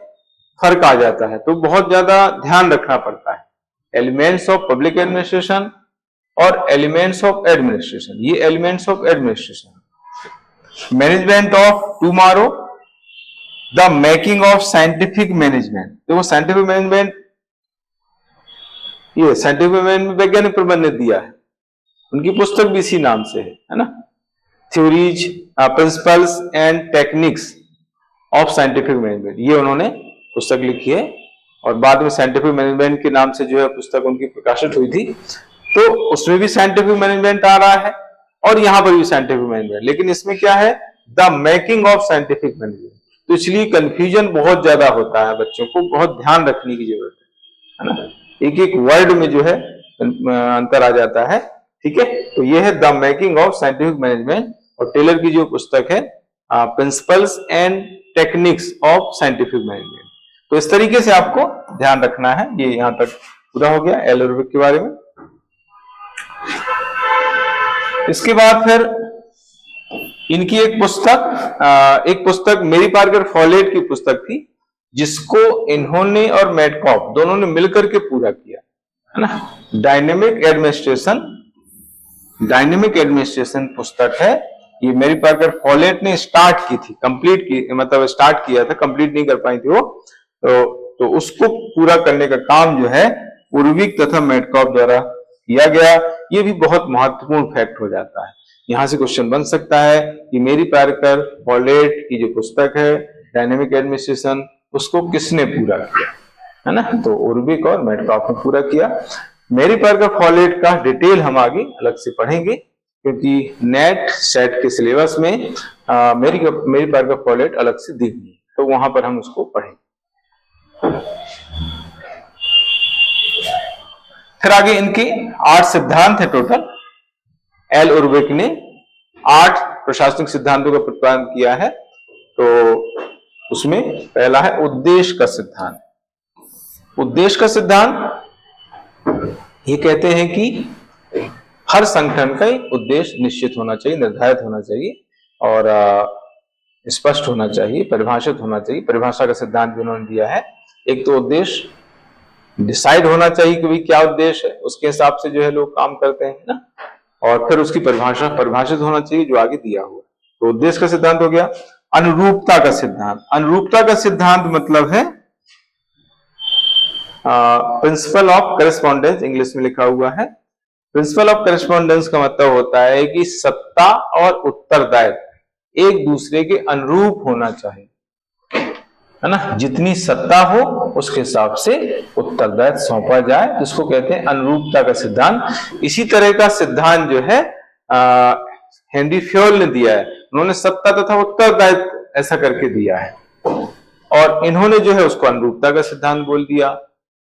फर्क आ जाता है, तो बहुत ज्यादा ध्यान रखना पड़ता है। एलिमेंट्स ऑफ पब्लिक एडमिनिस्ट्रेशन और एलिमेंट्स ऑफ एडमिनिस्ट्रेशन, ये elements of administration. Management of tomorrow, the making of scientific management, देखो साइंटिफिक मैनेजमेंट, ये साइंटिफिक मैनेजमेंट वैज्ञानिक प्रबंध ने दिया है, उनकी पुस्तक भी इसी नाम से है ना। Theories, principles and techniques of scientific management, ये उन्होंने पुस्तक लिखी है और बाद में साइंटिफिक मैनेजमेंट के नाम से जो है पुस्तक उनकी प्रकाशित हुई थी। तो उसमें भी साइंटिफिक मैनेजमेंट आ रहा है और यहां पर भी साइंटिफिक मैनेजमेंट, लेकिन इसमें क्या है, the making of scientific management. तो इसलिए कंफ्यूजन बहुत ज्यादा होता है, बच्चों को बहुत ध्यान रखने की जरूरत है ना, एक एक वर्ड में जो है अंतर आ जाता है। ठीक है, तो ये है the making of scientific management और टेलर की जो पुस्तक है principles and techniques of scientific management. तो इस तरीके से आपको ध्यान रखना है। ये यहां तक पूरा हो गया एल रुबिक के बारे में। इसके बाद फिर इनकी एक पुस्तक मेरी पार्कर फॉलेट की पुस्तक थी, जिसको इन्होंने और मैडकॉफ दोनों ने मिलकर के पूरा किया है ना। डायनेमिक एडमिनिस्ट्रेशन पुस्तक है ये, मेरी पार्कर फॉलेट ने स्टार्ट की थी, कंप्लीट की, मतलब स्टार्ट किया था, कंप्लीट नहीं कर पाई थी वो। तो उसको पूरा करने का काम जो है उर्विक तथा मैडकॉफ द्वारा किया गया। ये भी बहुत महत्वपूर्ण फैक्ट हो जाता है, यहां से क्वेश्चन बन सकता है कि मेरी पार्कर फॉलेट की जो पुस्तक है डायनेमिक एडमिनिस्ट्रेशन, उसको किसने पूरा किया, है ना। तो उर्विक और मैडकॉफ ने पूरा किया। मेरी पार्कर फॉलेट का डिटेल हम आगे अलग से पढ़ेंगे, क्योंकि नेट सेट के सिलेबस में मेरी पार्कर फॉलेट अलग से दी हुई है, तो वहां पर हम उसको पढ़ेंगे। फिर आगे इनके 8 सिद्धांत है टोटल। एल उर्विक ने 8 प्रशासनिक सिद्धांतों का प्रतिपादन किया है। तो उसमें पहला है उद्देश्य का सिद्धांत। उद्देश्य का सिद्धांत ये कहते हैं कि हर संगठन का एक उद्देश्य निश्चित होना चाहिए, निर्धारित होना चाहिए और स्पष्ट होना चाहिए, परिभाषित होना चाहिए। परिभाषा का सिद्धांत भी उन्होंने दिया है। एक तो उद्देश्य डिसाइड होना चाहिए कि भाई क्या उद्देश्य है, उसके हिसाब से जो है लोग काम करते हैं ना, और फिर उसकी परिभाषित होना चाहिए जो आगे दिया हुआ। तो उद्देश्य का सिद्धांत हो गया। अनुरूपता का सिद्धांत। अनुरूपता का सिद्धांत मतलब है प्रिंसिपल ऑफ करेस्पॉन्डेंस, इंग्लिश में लिखा हुआ है। प्रिंसिपल ऑफ करेस्पॉन्डेंस का मतलब होता है कि सत्ता और उत्तरदायित्व एक दूसरे के अनुरूप होना चाहिए, है ना। जितनी सत्ता हो उसके हिसाब से उत्तरदायित्व सौंपा जाए, इसको कहते हैं अनुरूपता का सिद्धांत। इसी तरह का सिद्धांत जो है हेनरी फ्योल ने दिया है। उन्होंने सत्ता तथा उत्तरदायित्व ऐसा करके दिया है और इन्होंने जो है उसको अनुरूपता का सिद्धांत बोल दिया।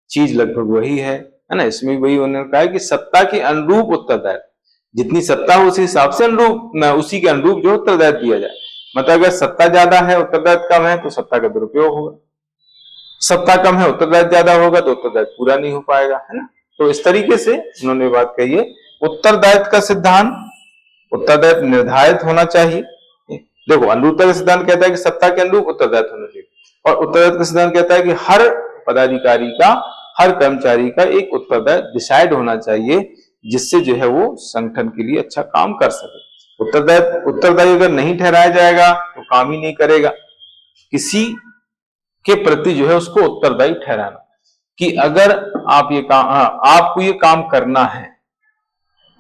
चीज लगभग वही है ना। इसमें वही उन्होंने कहा कि सत्ता के अनुरूप उत्तरदायित्व, जितनी सत्ता हो उसी हिसाब से उसी के अनुरूप जो उत्तरदायित्व दिया जाए। मतलब अगर सत्ता ज्यादा है उत्तरदायित्व कम है तो सत्ता का दुरुपयोग होगा, सत्ता कम है उत्तरदायित्व ज्यादा होगा तो उत्तरदायित्व पूरा नहीं हो पाएगा, है ना। तो इस तरीके से उन्होंने बात कही है। उत्तरदायित्व का सिद्धांत, उत्तरदायित्व निर्धारित होना चाहिए। देखो, अनुरूपता का सिद्धांत कहता है कि सत्ता के अनुरूप उत्तरदायित्व होना चाहिए, और उत्तरदायित्व का सिद्धांत कहता है कि हर पदाधिकारी का, हर कर्मचारी का एक उत्तरदायित्व डिसाइड होना चाहिए, जिससे जो है वो संगठन के लिए अच्छा काम कर सके। उत्तरदायी अगर नहीं ठहराया जाएगा तो काम ही नहीं करेगा। किसी के प्रति जो है उसको उत्तरदायी ठहराना कि अगर आप ये काम, आपको ये काम करना है,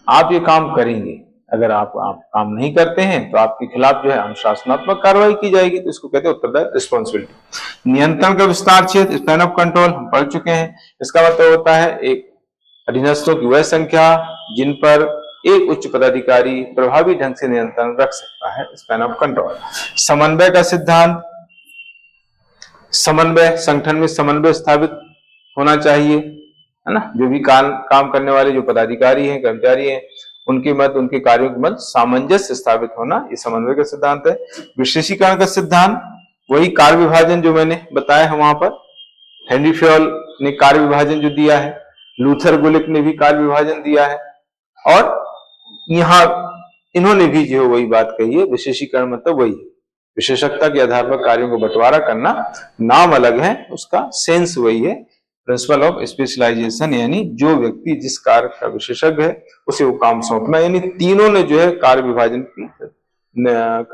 आप ये काम करेंगे, अगर आप काम नहीं करते हैं तो आपके खिलाफ जो है अनुशासनात्मक कार्रवाई की जाएगी। तो इसको कहते हैं उत्तरदायित्व, रिस्पॉन्सिबिलिटी। नियंत्रण का विस्तार क्षेत्र, स्पैन ऑफ कंट्रोल, हम पढ़ चुके हैं। इसका मतलब होता है एक अधीनस्थों की वह संख्या जिन पर एक उच्च पदाधिकारी प्रभावी ढंग से नियंत्रण रख सकता है, स्पैन ऑफ कंट्रोल। समन्वय का सिद्धांत, समन्वय, संगठन में समन्वय स्थापित होना चाहिए, है ना। जो भी काम करने वाले जो पदाधिकारी हैं, कर्मचारी हैं, उनके मध्य, उनके कार्यों के मध्य सामंजस्य स्थापित होना, ये समन्वय का सिद्धांत है। विशेषीकरण का सिद्धांत, वही कार्य विभाजन जो मैंने बताया है वहां पर। हेनरी फ्योल ने कार्य विभाजन जो दिया है, लूथर गुलिक ने भी कार्य विभाजन दिया है, और यहाँ इन्होंने भी जो वही बात कही है। विशेषीकरण मतलब वही है, विशेषज्ञता के आधार पर कार्यों को बंटवारा करना, नाम अलग है, उसका सेंस वही है। प्रिंसिपल ऑफ स्पेशलाइजेशन, यानी जो व्यक्ति जिस कार्य का विशेषज्ञ है उसे वो काम सौंपना। यानी तीनों ने जो है कार्य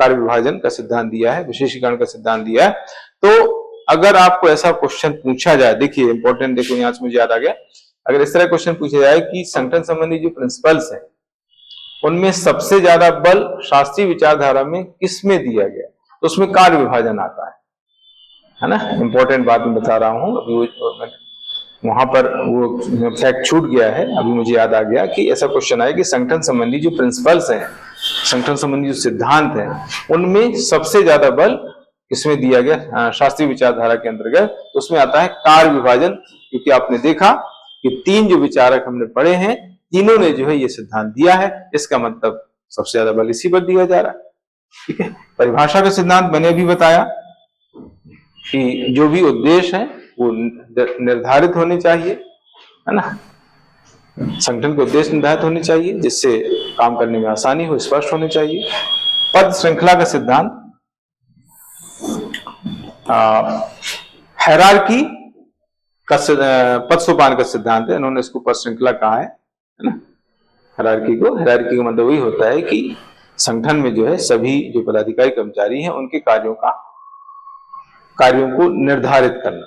विभाजन का सिद्धांत दिया है, विशेषीकरण का सिद्धांत दिया है। तो अगर आपको ऐसा क्वेश्चन पूछा जाए, देखिए इंपॉर्टेंट, देखो यहाँ से मुझे याद आ गया, अगर इस तरह क्वेश्चन पूछा जाए कि संगठन संबंधी जो प्रिंसिपल्स है उनमें सबसे ज्यादा बल शास्त्रीय विचारधारा में किसमें दिया गया, तो उसमें कार्य विभाजन आता है ना। इंपॉर्टेंट बात मैं बता रहा हूं, अभी वहां पर वो फैक्ट छूट गया है, अभी मुझे याद आ गया कि ऐसा क्वेश्चन आया कि संगठन संबंधी जो प्रिंसिपल्स हैं, संगठन संबंधी जो सिद्धांत हैं, उनमें सबसे ज्यादा बल इसमें दिया गया शास्त्रीय विचारधारा के अंतर्गत, तो उसमें आता है कार्य विभाजन। क्योंकि आपने देखा कि 3 जो विचारक हमने पढ़े हैं, तीनों ने जो है ये सिद्धांत दिया है, इसका मतलब सबसे ज्यादा बल इसी पर दिया जा रहा है। ठीक है, परिभाषा का सिद्धांत मैंने अभी बताया कि जो भी उद्देश्य है वो निर्धारित होने चाहिए, है ना। संगठन के उद्देश्य निर्धारित होने चाहिए जिससे काम करने में आसानी हो, स्पष्ट होने चाहिए। पद श्रृंखला का सिद्धांत हायरार्की का पद सोपान का सिद्धांत है, इन्होंने इसको पद श्रृंखला कहा है ना। हायरार्की का मतलब वही होता है कि संगठन में जो है सभी जो पदाधिकारी कर्मचारी हैं उनके कार्यों को निर्धारित करना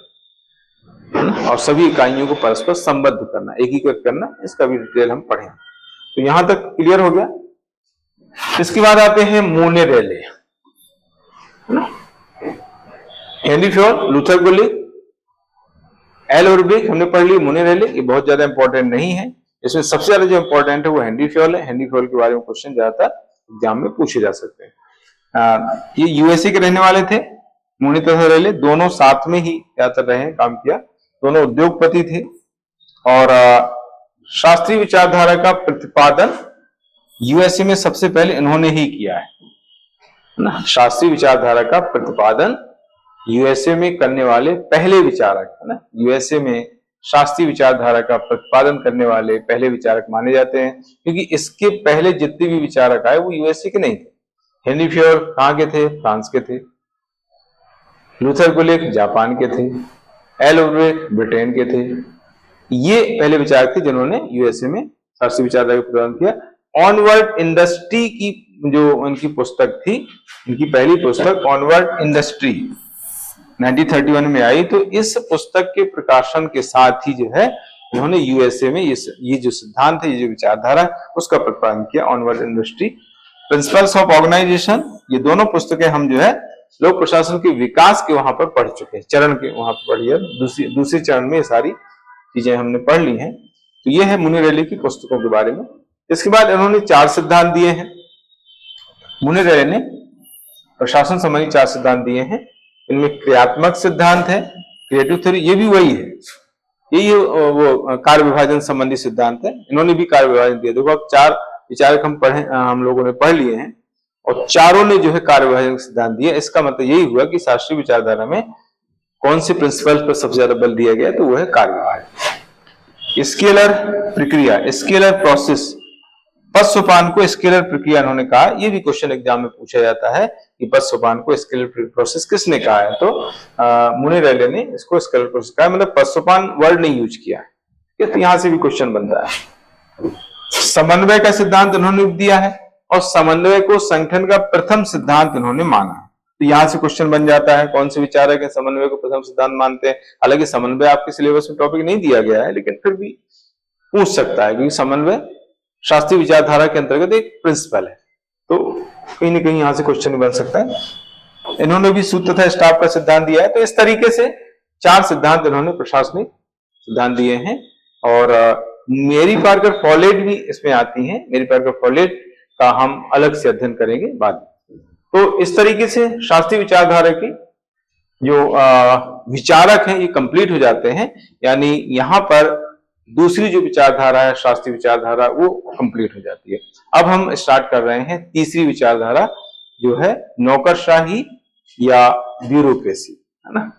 और सभी इकाइयों को परस्पर संबद्ध करना, एकीकृत करना, इसका भी डिटेल हम पढ़ें। तो यहां तक क्लियर हो गया। इसके बाद आते हैं मोनेरेले, हेनरी फ्योल, लूथर गुलिक, एल उर्बिक हमने पढ़ ली। मोनेरेले ये बहुत ज्यादा इंपॉर्टेंट नहीं है, इसमें सबसे ज्यादा जो इंपॉर्टेंट है वो हेनरी फ्योल है। हेनरी फ्योल के बारे में क्वेश्चन ज्यादातर एग्जाम में पूछे जा सकते हैं। ये यूएसए के रहने वाले थे। मोनेरेले दोनों साथ में ही ज्यादातर रहे, काम किया, दोनों उद्योगपति थे और शास्त्रीय विचारधारा का प्रतिपादन यूएसए में सबसे पहले इन्होंने ही किया है ना। शास्त्रीय विचारधारा का प्रतिपादन यूएसए में करने वाले पहले विचारक है ना। यूएसए में शास्त्रीय विचारधारा का प्रतिपादन करने वाले पहले विचारक माने जाते हैं, क्योंकि इसके पहले जितने भी विचारक आए वो यूएसए के नहीं थे। हेनरी फ्योल कहां के थे? फ्रांस के थे। लूथर गुलिक जापान के थे। एल उर्बिक ब्रिटेन के थे। ये पहले विचारक थे जिन्होंने यूएसए में शास्त्रीय विचारधारा का प्रतिपादन किया। ऑनवर्ड इंडस्ट्री की जो उनकी पुस्तक थी, उनकी पहली पुस्तक ऑनवर्ड इंडस्ट्री 1931 में आई, तो इस पुस्तक के प्रकाशन के साथ ही जो है इन्होंने यूएसए में ये जो सिद्धांत है, ये जो विचारधारा, उसका प्रतिपादन किया, onward industry, principles of organization. ये दोनों पुस्तकें हम जो है लोक प्रशासन के विकास के वहां पर पढ़ चुके हैं, चरण के वहां पर पढ़ी है। दूसरे चरण में ये सारी चीजें हमने पढ़ ली हैं। तो ये है मोनेरेले की पुस्तकों के बारे में। इसके बाद इन्होंने 4 सिद्धांत दिए हैं। मोनेरेले ने प्रशासन संबंधी 4 सिद्धांत दिए हैं। इनमें क्रियात्मक सिद्धांत है, क्रिएटिव थ्योरी, ये भी वही है, यही वो कार्य विभाजन संबंधी सिद्धांत है। इन्होंने भी कार्य विभाजन दिया। देखो अब 4 विचारक हम लोगों ने पढ़ लिए हैं और चारों ने जो है कार्य विभाजन सिद्धांत दिया। इसका मतलब यही हुआ कि शास्त्रीय विचारधारा में कौन से प्रिंसिपल पर सबसे ज्यादा बल दिया गया, तो वो है कार्य विभाजन। स्केलर प्रक्रिया, स्केलर प्रोसेस, पद सोपान को स्केलर प्रक्रिया इन्होंने कहा। ये भी क्वेश्चन एग्जाम में पूछा जाता है कि पद सोपान को स्केलर प्रोसेस किसने कहा है, तो मोनेरेले ने इसको स्केलर प्रोसेस कहा, मतलब पद सोपान वर्ड नहीं यूज किया है। तो यहां से भी क्वेश्चन बनता है। समन्वय का सिद्धांत इन्होंने दिया है और समन्वय को संगठन का प्रथम सिद्धांत इन्होंने माना है। तो यहां से क्वेश्चन बन जाता है, कौन से विचारक है समन्वय को प्रथम सिद्धांत मानते हैं। हालांकि समन्वय आपके सिलेबस में टॉपिक नहीं दिया गया है, लेकिन फिर भी पूछ सकता है, क्योंकि समन्वय शास्त्रीय विचारधारा के अंतर्गत एक प्रिंसिपल है, तो कहीं ना कहीं यहां से क्वेश्चन बन सकता है। इन्होंने भी सूत्र तथा स्टाफ का सिद्धांत दिया है। तो इस तरीके से 4 सिद्धांत इन्होंने प्रशासनिक सिद्धांत दिए हैं। और मेरी पार्कर फॉलेट भी इसमें आती है। मेरी पार्कर फॉलेट का हम अलग से अध्ययन करेंगे बाद में। तो इस तरीके से शास्त्रीय विचारधारा की जो विचारक हैं ये कंप्लीट हो जाते हैं, यानी यहां पर दूसरी जो विचारधारा है शास्त्रीय विचारधारा वो कंप्लीट हो जाती है। अब हम स्टार्ट कर रहे हैं तीसरी विचारधारा, जो है नौकरशाही या ब्यूरोक्रेसी, है ना।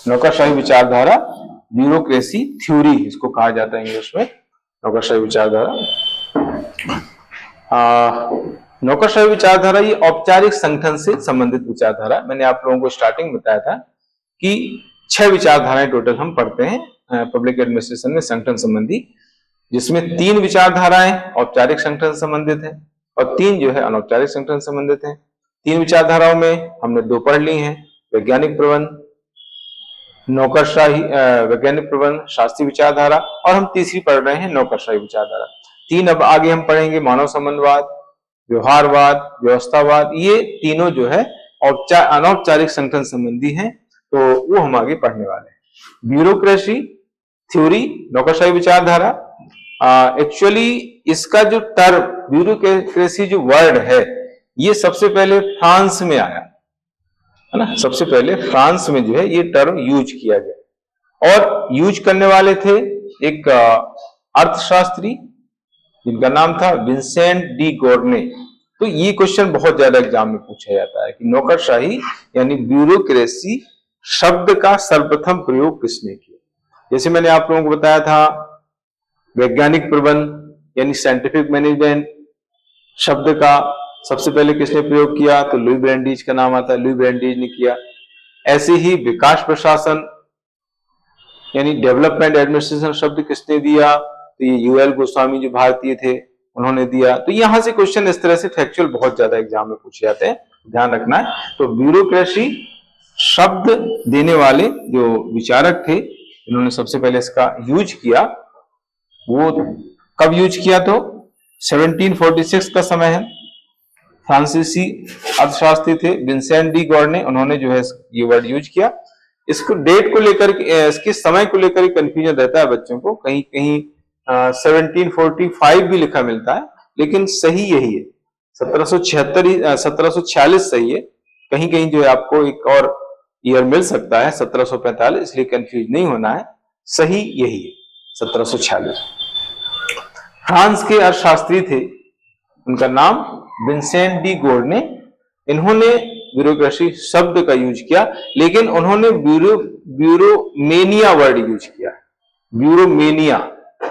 नौकरशाही विचारधारा, ब्यूरोक्रेसी थ्योरी इसको कहा जाता है इंग्लिश में, नौकरशाही विचारधारा। नौकरशाही विचारधारा ये औपचारिक संगठन से संबंधित विचारधारा। मैंने आप लोगों को स्टार्टिंग में बताया था कि 6 विचारधाराएं टोटल हम पढ़ते हैं पब्लिक एडमिनिस्ट्रेशन में संगठन संबंधी, जिसमें 3 विचारधाराएं औपचारिक संगठन से संबंधित है और 3 जो है अनौपचारिक संगठन से संबंधित है। 3 विचारधाराओं में हमने 2 पढ़ ली हैं, वैज्ञानिक प्रबंध, नौकरशाही, वैज्ञानिक प्रबंध, शास्त्रीय विचारधारा, और हम तीसरी पढ़ रहे हैं नौकरशाही विचारधारा। तीन अब आगे हम पढ़ेंगे, मानव संबंधवाद, व्यवहारवाद, व्यवस्थावाद, ये तीनों जो है अनौपचारिक संगठन संबंधी हैं, तो वो हम आगे पढ़ने वाले हैं। ब्यूरोक्रेसी थ्योरी, नौकरशाही विचारधारा, एक्चुअली इसका जो टर्म ब्यूरोक्रेसी जो वर्ड है ये सबसे पहले फ्रांस में आया है ना, सबसे पहले फ्रांस में जो है ये टर्म यूज किया गया और यूज करने वाले थे एक अर्थशास्त्री जिनका नाम था विंसेंट डी गोर्ने। तो ये क्वेश्चन बहुत ज्यादा एग्जाम में पूछा जाता है कि नौकरशाही यानी ब्यूरोक्रेसी शब्द का सर्वप्रथम प्रयोग किसने किया। जैसे मैंने आप लोगों को बताया था वैज्ञानिक प्रबंध यानी साइंटिफिक मैनेजमेंट शब्द का सबसे पहले किसने प्रयोग किया, तो लुई ब्रांडीज का नाम आता है, लुई ब्रांडीज ने किया। ऐसे ही विकास प्रशासन यानी डेवलपमेंट एडमिनिस्ट्रेशन शब्द किसने दिया, तो ये यूएल गोस्वामी जो भारतीय थे उन्होंने दिया। तो यहां से क्वेश्चन इस तरह से फैक्चुअल बहुत ज्यादा एग्जाम में पूछे जाते हैं, ध्यान रखना है। तो ब्यूरोक्रेसी शब्द देने वाले जो विचारक थे इन्होंने सबसे पहले इसका यूज किया, वो कब यूज किया, तो 1746 का समय है। फ्रांसीसी अर्थशास्त्री थे विंसेंट डी गोर्ने, उन्होंने जो है ये वर्ड यूज किया। इसको डेट को लेकर इसके समय को लेकर कंफ्यूजन रहता है बच्चों को, कहीं कहीं 1745 भी लिखा मिलता है, लेकिन सही यही है 1746 सही है। कहीं कहीं जो है आपको एक और ईयर मिल सकता है 1745, इसलिए कंफ्यूज नहीं होना है, सही यही है 1746। फ्रांस के अर्थशास्त्री थे, उनका नाम विंसेंट डी गोर्ने, इन्होंने ब्यूरोक्रेसी शब्द का यूज किया, लेकिन उन्होंने ब्यूरोमेनिया वर्ड यूज किया। ब्यूरोमेनिया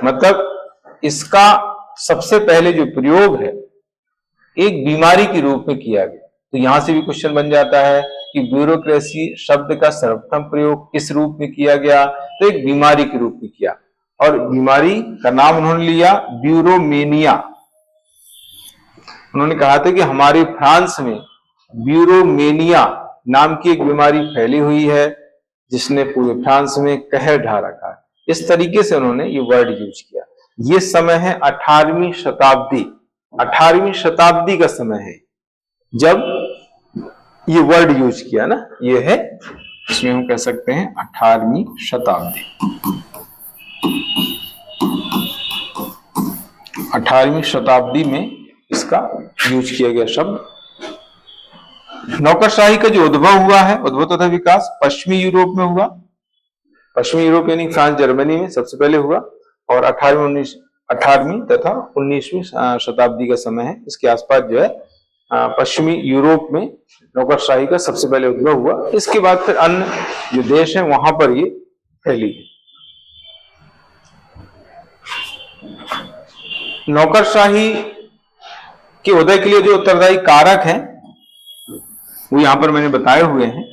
मतलब इसका सबसे पहले जो प्रयोग है एक बीमारी के रूप में किया गया। तो यहां से भी क्वेश्चन बन जाता है कि ब्यूरोक्रेसी शब्द का सर्वप्रथम प्रयोग किस रूप में किया गया, तो एक बीमारी के रूप में किया और बीमारी का नाम उन्होंने लिया ब्यूरोमेनिया। उन्होंने कहा था कि हमारे फ्रांस में ब्यूरोमेनिया नाम की एक बीमारी फैली हुई है जिसने पूरे फ्रांस में कहर ढा रखा है। इस तरीके से उन्होंने ये वर्ड यूज किया। ये समय है 18वीं शताब्दी, 18वीं शताब्दी का समय है जब ये वर्ड यूज किया ना, ये है इसमें हम कह सकते हैं 18वीं शताब्दी। 18वीं शताब्दी में इसका यूज किया गया शब्द। नौकरशाही का जो उद्भव हुआ है, उद्भव तथा विकास पश्चिमी यूरोप में हुआ। पश्चिमी यूरोप यानी फ्रांस जर्मनी में सबसे पहले हुआ और 18वीं तथा 19वीं शताब्दी का समय है, इसके आसपास जो है पश्चिमी यूरोप में नौकरशाही का सबसे पहले उद्भव हुआ। इसके बाद फिर अन्य जो देश हैं वहां पर ये फैली है। नौकरशाही के उदय के लिए जो उत्तरदायी कारक हैं वो यहां पर मैंने बताए हुए हैं।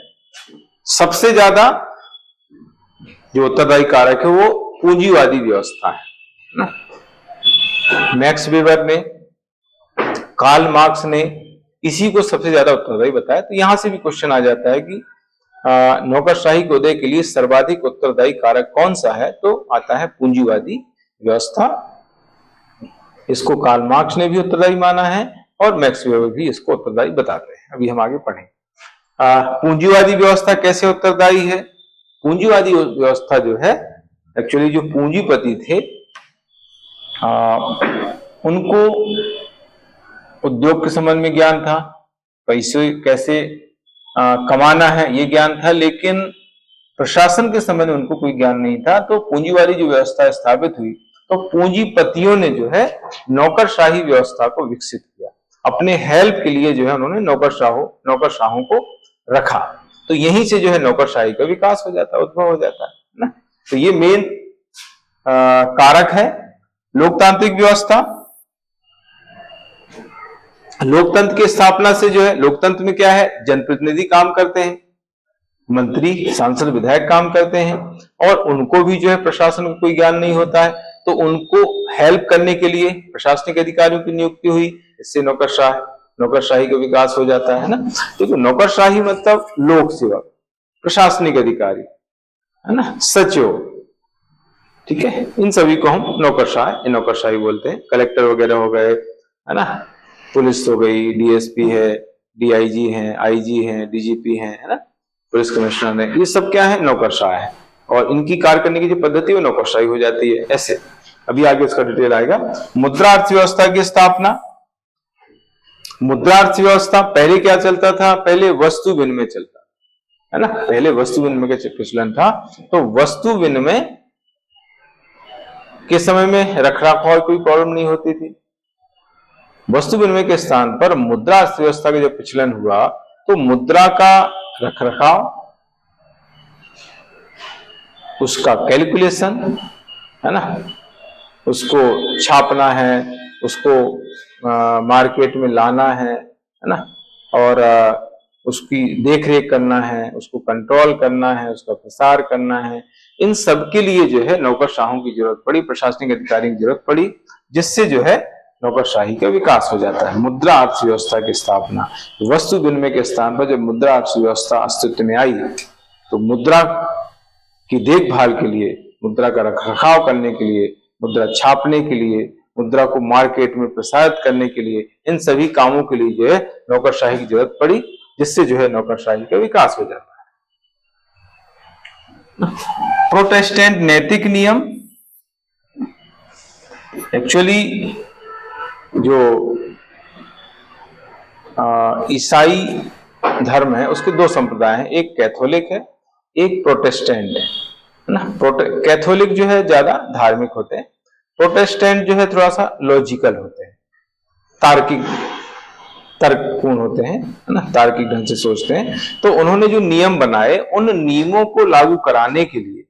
सबसे ज्यादा जो उत्तरदायी कारक है वो पूंजीवादी व्यवस्था है ना। मैक्स वेबर ने, कार्ल मार्क्स ने इसी को सबसे ज्यादा उत्तरदायी बताया। तो यहां से भी क्वेश्चन आ जाता है कि नौकरशाही के उदय के लिए सर्वाधिक उत्तरदायी कारक कौन सा है, तो आता है पूंजीवादी व्यवस्था। इसको कार्ल मार्क्स ने भी उत्तरदायी माना है और मैक्स वेबर भी इसको उत्तरदायी बताते हैं। अभी हम आगे पढ़ें पूंजीवादी व्यवस्था कैसे उत्तरदायी है। पूंजीवादी व्यवस्था जो है एक्चुअली जो पूंजीपति थे उनको उद्योग के संबंध में ज्ञान था, पैसे कैसे कमाना है ये ज्ञान था, लेकिन प्रशासन के संबंध में उनको कोई ज्ञान नहीं था। तो पूंजीवादी जो व्यवस्था स्थापित हुई तो पूंजीपतियों ने जो है नौकरशाही व्यवस्था को विकसित किया। अपने हेल्प के लिए जो है उन्होंने नौकरशाहों को रखा। तो यहीं से जो है नौकरशाही का विकास हो जाता है, उद्भव हो जाता है ना। तो ये मेन कारक है। लोकतांत्रिक व्यवस्था, लोकतंत्र की स्थापना से जो है, लोकतंत्र में क्या है, जनप्रतिनिधि काम करते हैं, मंत्री सांसद विधायक काम करते हैं और उनको भी जो है प्रशासन का कोई ज्ञान नहीं होता है, तो उनको हेल्प करने के लिए प्रशासनिक अधिकारियों की नियुक्ति हुई। इससे नौकरशाही का विकास हो जाता है ना। देखो नौकरशाही मतलब लोक सेवक, प्रशासनिक अधिकारी है ना, सचिव, ठीक है, इन सभी को हम नौकरशाही बोलते हैं। कलेक्टर वगैरह हो गए, है ना, पुलिस हो गई, डीएसपी है, डीआईजी है, आईजी है, डीजीपी है ना, पुलिस कमिश्नर है, ये सब क्या है, नौकरशाह है। और इनकी कार्य करने की जो पद्धति है वो नौकरशाही हो जाती है। ऐसे अभी आगे उसका डिटेल आएगा। मुद्रा अर्थव्यवस्था की स्थापना। मुद्रा अर्थव्यवस्था पहले क्या चलता था, पहले वस्तु विनिमय चलता है ना, पहले वस्तु विनिमय का प्रचलन था। तो वस्तु विनिमय के समय में रखरखाव कोई प्रॉब्लम नहीं होती थी। वस्तु विनिमय के स्थान पर मुद्रा अर्थव्यवस्था का जब प्रचलन हुआ तो मुद्रा का रखरखाव, उसका कैलकुलेशन, है ना, उसको छापना है, उसको मार्केट में लाना है ना, और उसकी देखरेख करना है, उसको कंट्रोल करना है, उसका प्रसार करना है, इन सब के लिए जो है नौकरशाहों की जरूरत पड़ी, प्रशासनिक अधिकारियों की जरूरत पड़ी, जिससे जो है नौकरशाही का विकास हो जाता है। मुद्रा अर्थव्यवस्था की स्थापना, वस्तु विनिमय के स्थान पर जब मुद्रा अर्थव्यवस्था अस्तित्व में आई तो मुद्रा की देखभाल के लिए, मुद्रा का रखरखाव करने के लिए, मुद्रा छापने के लिए, मुद्रा को मार्केट में प्रसारित करने के लिए, इन सभी कामों के लिए जो है नौकरशाही की जरूरत पड़ी, जिससे जो है नौकरशाही का विकास हो जाता है। प्रोटेस्टेंट नैतिक नियम, एक्चुअली जो ईसाई धर्म है उसके दो संप्रदाय हैं, एक कैथोलिक है, एक प्रोटेस्टेंट है ना। कैथोलिक जो है ज्यादा धार्मिक होते हैं, प्रोटेस्टेंट जो है थोड़ा सा लॉजिकल होते हैं, तार्किक, तर्कपूर्ण होते हैं, है ना, तार्किक ढंग से सोचते हैं। तो उन्होंने जो नियम बनाए, उन नियमों को लागू कराने के लिए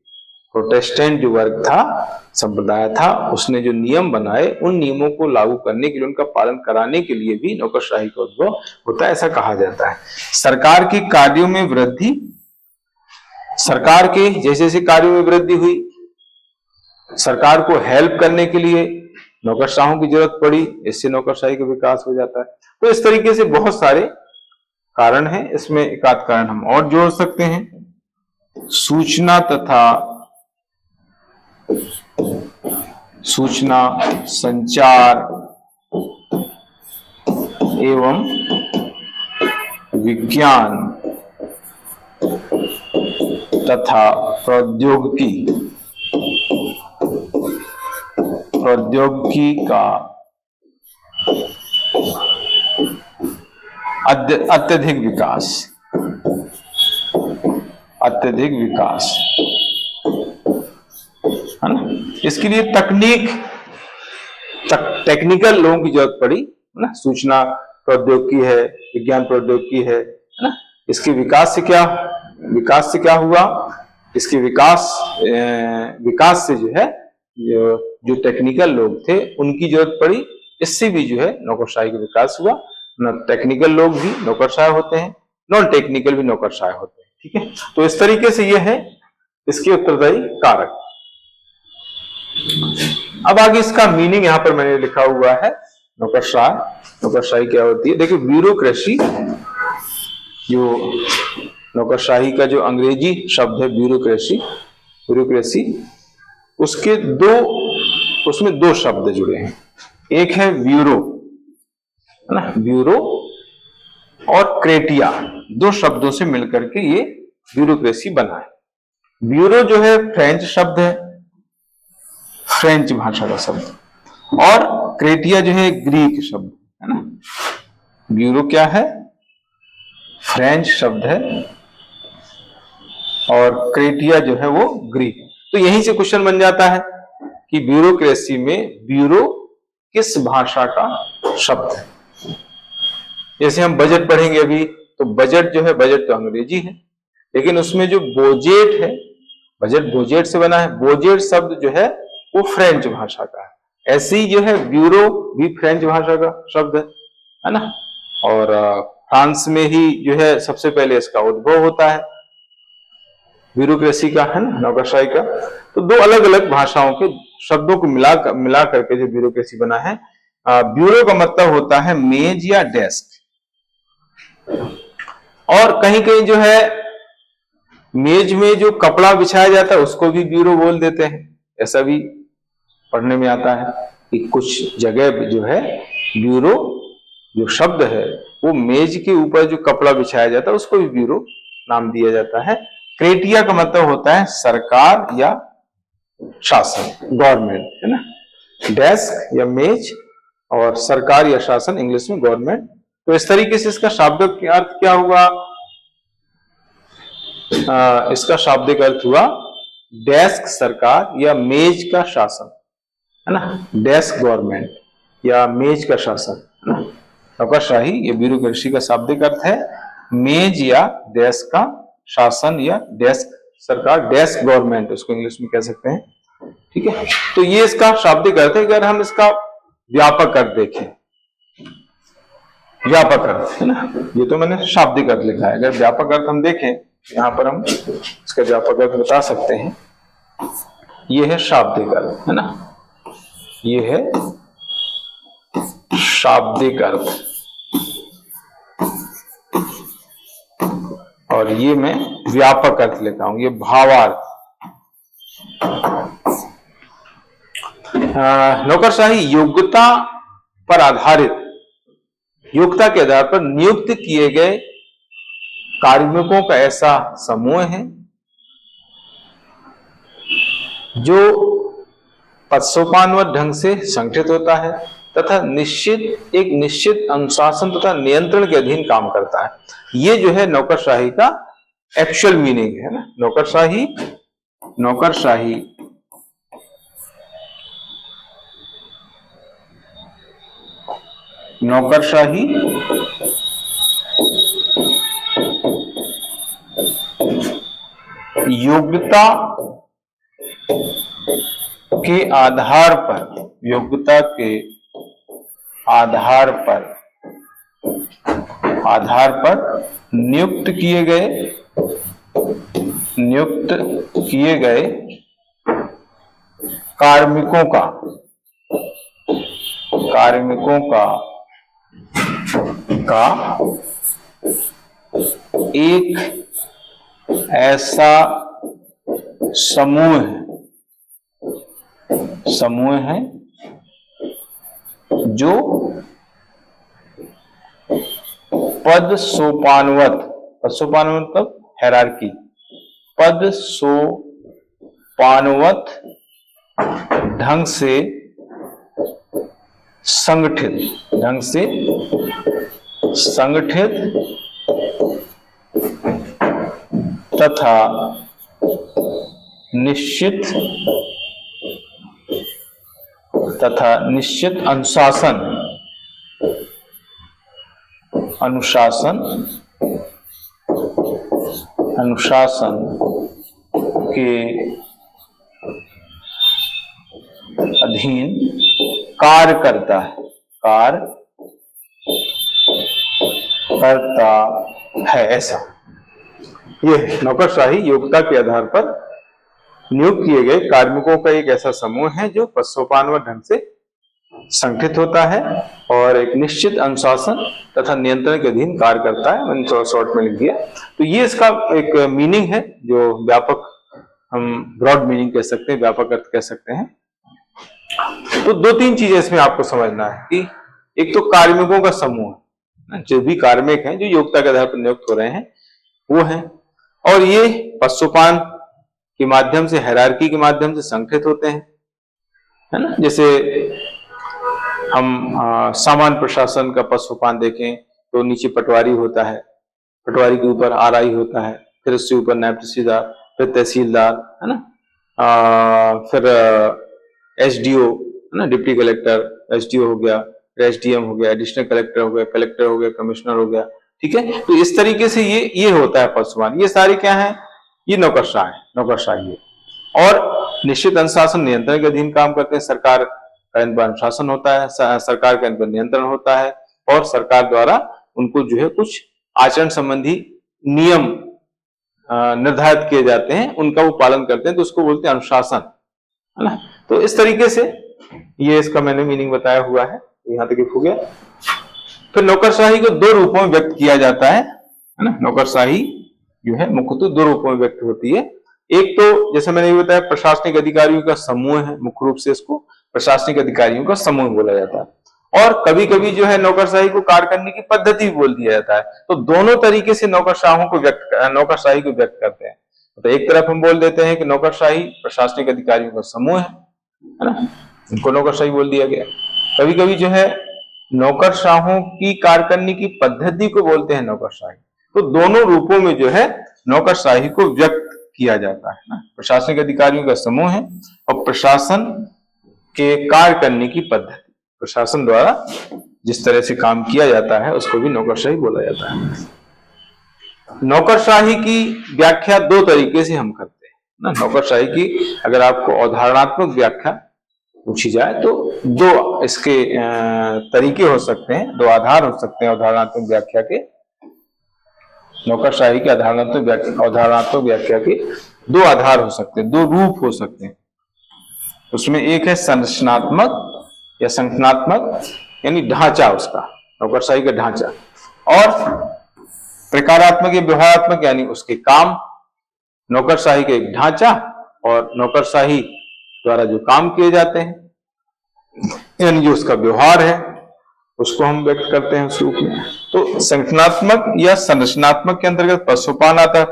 प्रोटेस्टेंट जो वर्ग था, संप्रदाय था, उसने जो नियम बनाए, उन नियमों को लागू करने के लिए, उनका पालन कराने के लिए भी नौकरशाही का उद्भव होता है, ऐसा कहा जाता है। सरकार के कार्यों में वृद्धि, सरकार के जैसे जैसे कार्यों में वृद्धि हुई, सरकार को हेल्प करने के लिए नौकरशाहों की जरूरत पड़ी, इससे नौकरशाही का विकास हो जाता है। तो इस तरीके से बहुत सारे कारण हैं, इसमें एक आध कारण हम और जोड़ सकते हैं। सूचना संचार एवं विज्ञान तथा प्रौद्योगिकी का अत्यधिक विकास है ना। इसके लिए टेक्निकल लोगों की जरूरत पड़ी ना, सूचना प्रौद्योगिकी है, विज्ञान प्रौद्योगिकी है ना। इसके विकास से क्या हुआ, इसके विकास से जो है जो टेक्निकल लोग थे उनकी जरूरत पड़ी, इससे भी जो है नौकरशाही का विकास हुआ। टेक्निकल लोग भी नौकरशाह होते हैं, नॉन टेक्निकल भी नौकरशाह होते हैं, ठीक है। तो इस तरीके से ये है इसके उत्तरदायी कारक। अब आगे इसका मीनिंग यहां पर मैंने लिखा हुआ है, नौकरशाही क्या होती है। देखिए, ब्यूरोक्रेसी, जो नौकरशाही का जो अंग्रेजी शब्द है ब्यूरोक्रेसी, उसमें दो शब्द जुड़े हैं। एक है ब्यूरो, है ना, ब्यूरो, और क्रेटिया, दो शब्दों से मिलकर के ये ब्यूरोक्रेसी बना है। ब्यूरो जो है फ्रेंच शब्द है, फ्रेंच भाषा का शब्द, और क्रेटिया जो है ग्रीक शब्द है ना। ब्यूरो क्या है, फ्रेंच शब्द है, और क्रेटिया जो है वो ग्रीक। तो यहीं से क्वेश्चन बन जाता है कि ब्यूरोक्रेसी में ब्यूरो किस भाषा का शब्द है। जैसे हम बजट पढ़ेंगे अभी, तो बजट तो अंग्रेजी है, लेकिन उसमें जो बोजेट है, बजट बोजेट से बना है, बोजेट शब्द जो है वो फ्रेंच भाषा का है। ऐसे ही जो है ब्यूरो भी फ्रेंच भाषा का शब्द है ना। और फ्रांस में ही जो है सबसे पहले इसका उद्भव होता है ब्यूरोक्रेसी का, है ना, नौकरशाही का। तो दो अलग अलग भाषाओं के शब्दों को मिला करके जो ब्यूरोक्रेसी बना है। ब्यूरो का मतलब होता है मेज या डेस्क, और कहीं कहीं जो है मेज में जो कपड़ा बिछाया जाता है उसको भी ब्यूरो बोल देते हैं, ऐसा भी पढ़ने में आता है कि कुछ जगह जो है ब्यूरो जो शब्द है वो मेज के ऊपर जो कपड़ा बिछाया जाता है उसको भी ब्यूरो नाम दिया जाता है। क्रेटिया का मतलब होता है सरकार या शासन, गवर्नमेंट, है ना। डेस्क या मेज और सरकार या शासन इंग्लिश में गवर्नमेंट। तो इस तरीके से इसका शाब्दिक अर्थ क्या हुआ? इसका शाब्दिक अर्थ हुआ डेस्क सरकार या मेज का शासन, है ना। डेस्क गवर्नमेंट या मेज का शासन, है ना। नौकरशाही ये ब्यूरो कृषि का शाब्दिक अर्थ है मेज या डेस्क का शासन या डेस्क सरकार, डेस्क गवर्नमेंट उसको इंग्लिश में कह सकते हैं। ठीक है, तो ये इसका शाब्दिक अर्थ है। अगर हम इसका व्यापक अर्थ देखें, व्यापक अर्थ, है ना, ये तो मैंने शाब्दिक अर्थ लिखा है। अगर व्यापक अर्थ हम देखें, यहां पर हम इसका व्यापक अर्थ बता सकते हैं। ये है शाब्दिक अर्थ, है ना, ये है शाब्दिक अर्थ और ये मैं व्यापक अर्थ लिखा हूं, ये भावार्थ। नौकरशाही योग्यता पर आधारित, योग्यता के आधार पर नियुक्त किए गए कार्मिकों का ऐसा समूह है जो पदसोपानवत ढंग से संगठित होता है तथा एक निश्चित अनुशासन तथा नियंत्रण के अधीन काम करता है। ये जो है नौकरशाही का एक्चुअल मीनिंग है ना। नौकरशाही योग्यता के आधार पर नियुक्त किए गए कार्मिकों का एक ऐसा समूह है जो पद सोपानवत मतलब हायरार्की, पद सोपानवत ढंग से संगठित तथा निश्चित अनुशासन के अधीन कार्य करता है ऐसा। ये नौकरशाही योग्यता के आधार पर नियुक्त किए गए कार्मिकों का एक ऐसा समूह है जो पदसोपानवत ढंग से संगठित होता है और एक निश्चित अनुशासन तथा नियंत्रण के अधीन कार्य करता है। मैंने थोड़ा शॉर्ट में लिख दिया। तो ये इसका एक मीनिंग है जो व्यापक, हम ब्रॉड मीनिंग कह सकते हैं, व्यापक अर्थ कह सकते हैं। तो दो तीन चीजें इसमें आपको समझना है कि एक तो कार्मिकों का समूह, जो भी कार्मिक हैं जो योग्यता के आधार पर नियुक्त हो रहे हैं वो है, और ये पदसोपान के माध्यम से, हायरार्की के माध्यम से संगठित होते हैं, है ना। जैसे हम सामान्य प्रशासन का पदसोपान देखें तो नीचे पटवारी होता है, पटवारी के ऊपर आरआई होता है, फिर उससे ऊपर नायब तहसीलदार, फिर तहसीलदार, है ना, फिर एसडीओ, है ना, डिप्टी कलेक्टर एसडीओ हो गया, एसडीएम हो गया, एडिशनल कलेक्टर हो गया, कलेक्टर हो गया, कमिश्नर हो गया। ठीक है, तो इस तरीके से ये होता है पदसोपान। ये सारे क्या है? ये नौकरशाही है। और निश्चित अनुशासन नियंत्रण के अधीन काम करते हैं। सरकार का इन पर अनुशासन होता है, सरकार का इन पर नियंत्रण होता है और सरकार द्वारा उनको जो है कुछ आचरण संबंधी नियम निर्धारित किए जाते हैं, उनका वो पालन करते हैं, तो उसको बोलते हैं अनुशासन, है ना। तो इस तरीके से ये इसका मैंने मीनिंग बताया हुआ है, यहां तक हो गया। फिर नौकरशाही को दो रूपों में व्यक्त किया जाता है ना। नौकरशाही जो है मुख्यतः दो रूपों में व्यक्त होती है। एक तो जैसे मैंने ये बताया प्रशासनिक अधिकारियों का समूह है, मुख्य रूप से इसको प्रशासनिक अधिकारियों का समूह बोला जाता है। और कभी कभी जो है नौकरशाही को कार्य करने की पद्धति भी बोल दिया जाता है। तो दोनों तरीके से नौकरशाही को व्यक्त करते हैं। तो एक तरफ हम बोल देते हैं कि नौकरशाही प्रशासनिक अधिकारियों का समूह है ना, इनको नौकरशाही बोल दिया गया। कभी कभी जो है नौकरशाहों की कार्य करने की पद्धति को बोलते हैं नौकरशाही। तो दोनों रूपों में जो है नौकरशाही को व्यक्त किया जाता है ना। प्रशासनिक अधिकारियों का समूह है और प्रशासन के कार्य करने की पद्धति, प्रशासन द्वारा जिस तरह से काम किया जाता है उसको भी नौकरशाही बोला जाता है। नौकरशाही की व्याख्या दो तरीके से हम करते हैं ना। नौकरशाही की अगर आपको अवधारणात्मक व्याख्या पूछी जाए तो दो इसके तरीके हो सकते हैं, दो आधार हो सकते हैं अवधारणात्मक व्याख्या के। नौकरशाही के अवधारणात्मक व्याख्या के दो आधार हो सकते हैं, दो रूप हो सकते हैं। उसमें एक है संरचनात्मक या संगठनात्मक, यानी ढांचा उसका, नौकरशाही का ढांचा, और प्रकारात्मक या व्यवहारात्मक यानी उसके काम। नौकरशाही का एक ढांचा और नौकरशाही द्वारा जो काम किए जाते हैं यानी जो उसका व्यवहार है उसको हम व्यक्त करते हैं उस रूप में। तो संगठनात्मक या संरचनात्मक के अंतर्गत पदसोपान आता है।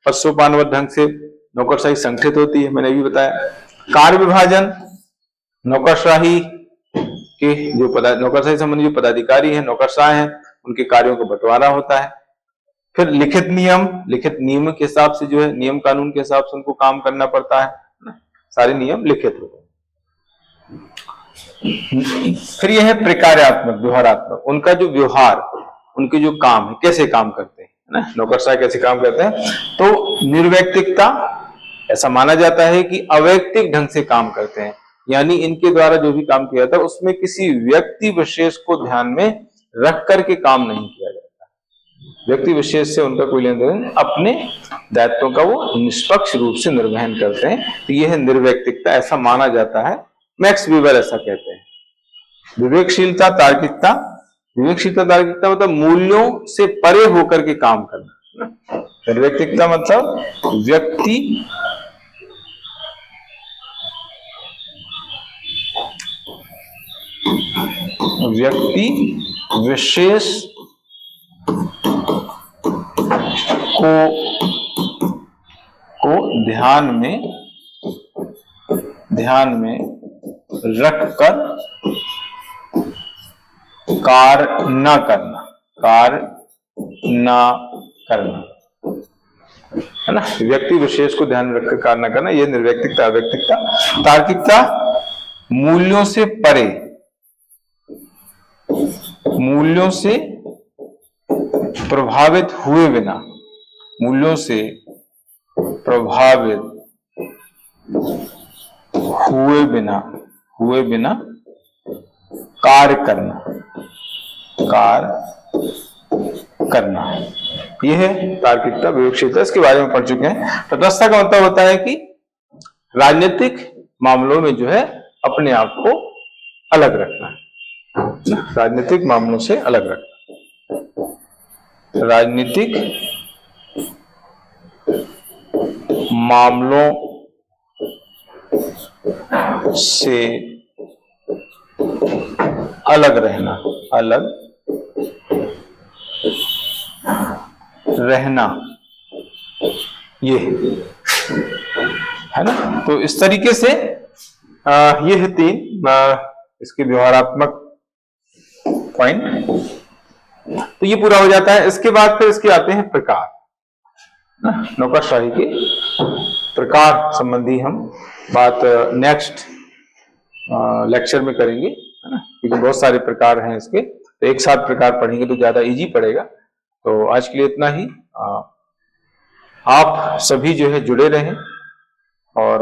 पदसोपानवत ढंग से नौकरशाही संगठित होती है, मैंने अभी बताया। कार्य विभाजन, नौकरशाही के जो नौकरशाही संबंधी जो पदाधिकारी हैं, नौकरशाह हैं, उनके कार्यों का बंटवारा होता है। फिर लिखित नियम के हिसाब से जो है, नियम कानून के हिसाब से उनको काम करना पड़ता है, सारे नियम लिखित होते हैं। फिर यह है प्रकार्यात्मक, व्यवहारात्मक, उनका जो व्यवहार, उनके जो काम है, कैसे काम करते हैं ना, नौकरशाह कैसे काम करते हैं। तो निर्वैयक्तिकता, ऐसा माना जाता है कि अवैयक्तिक ढंग से काम करते हैं, यानी इनके द्वारा जो भी काम किया जाता है उसमें किसी व्यक्ति विशेष को ध्यान में रख करके काम नहीं किया जाता। व्यक्ति विशेष से उनका कोई लेन देन, अपने दायित्वों का वो निष्पक्ष रूप से निर्वहन करते हैं। तो यह है निर्वैयक्तिकता, ऐसा माना जाता है। मैक्स वीबर ऐसा कहते हैं। विवेकशीलता तार्किकता मतलब मूल्यों से परे होकर के काम करना। निर्वैयक्तिकता मतलब व्यक्ति विशेष को ध्यान में रखकर कार्य न करना है ना। व्यक्ति विशेष को ध्यान में रखकर कार्य न करना, यह निर्वैयक्तिकता। अवैयक्तिकता। तार्किकता, मूल्यों से परे, मूल्यों से प्रभावित हुए बिना कार्य करना, यह है तार्किकता। विवेकशीलता, इसके बारे में पढ़ चुके हैं। तटस्थता का मतलब होता है कि राजनीतिक मामलों में जो है अपने आप को अलग रखना, राजनीतिक मामलों से अलग रखना, राजनीतिक मामलों से अलग रहना, ये है ना। तो इस तरीके से ये है तीन इसके व्यवहारात्मक पॉइंट। तो ये पूरा हो जाता है। इसके बाद फिर इसके आते हैं प्रकार। नौकरशाही के प्रकार संबंधी हम बात नेक्स्ट लेक्चर में करेंगे, है ना, क्योंकि बहुत सारे प्रकार हैं इसके। तो एक साथ प्रकार पढ़ेंगे तो ज्यादा इजी पड़ेगा। तो आज के लिए इतना ही। आप सभी जो है जुड़े रहें और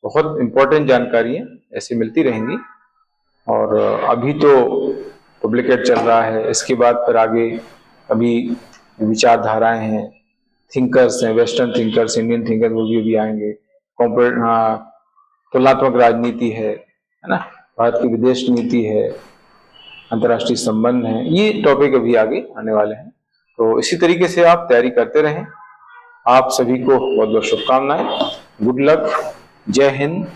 बहुत इंपॉर्टेंट जानकारियां ऐसी मिलती रहेंगी। और अभी तो पब्लिकेट चल रहा है, इसके बाद फिर आगे अभी विचारधाराएं हैं, थिंकर्स हैं, वेस्टर्न थिंकर्स, इंडियन थिंकर्स, वो भी आएंगे। तुलनात्मक राजनीति है ना, भारत की विदेश नीति है, अंतर्राष्ट्रीय संबंध है, ये टॉपिक अभी आगे आने वाले हैं। तो इसी तरीके से आप तैयारी करते रहें आप सभी को बहुत बहुत शुभकामनाएं। Good luck. जय हिंद।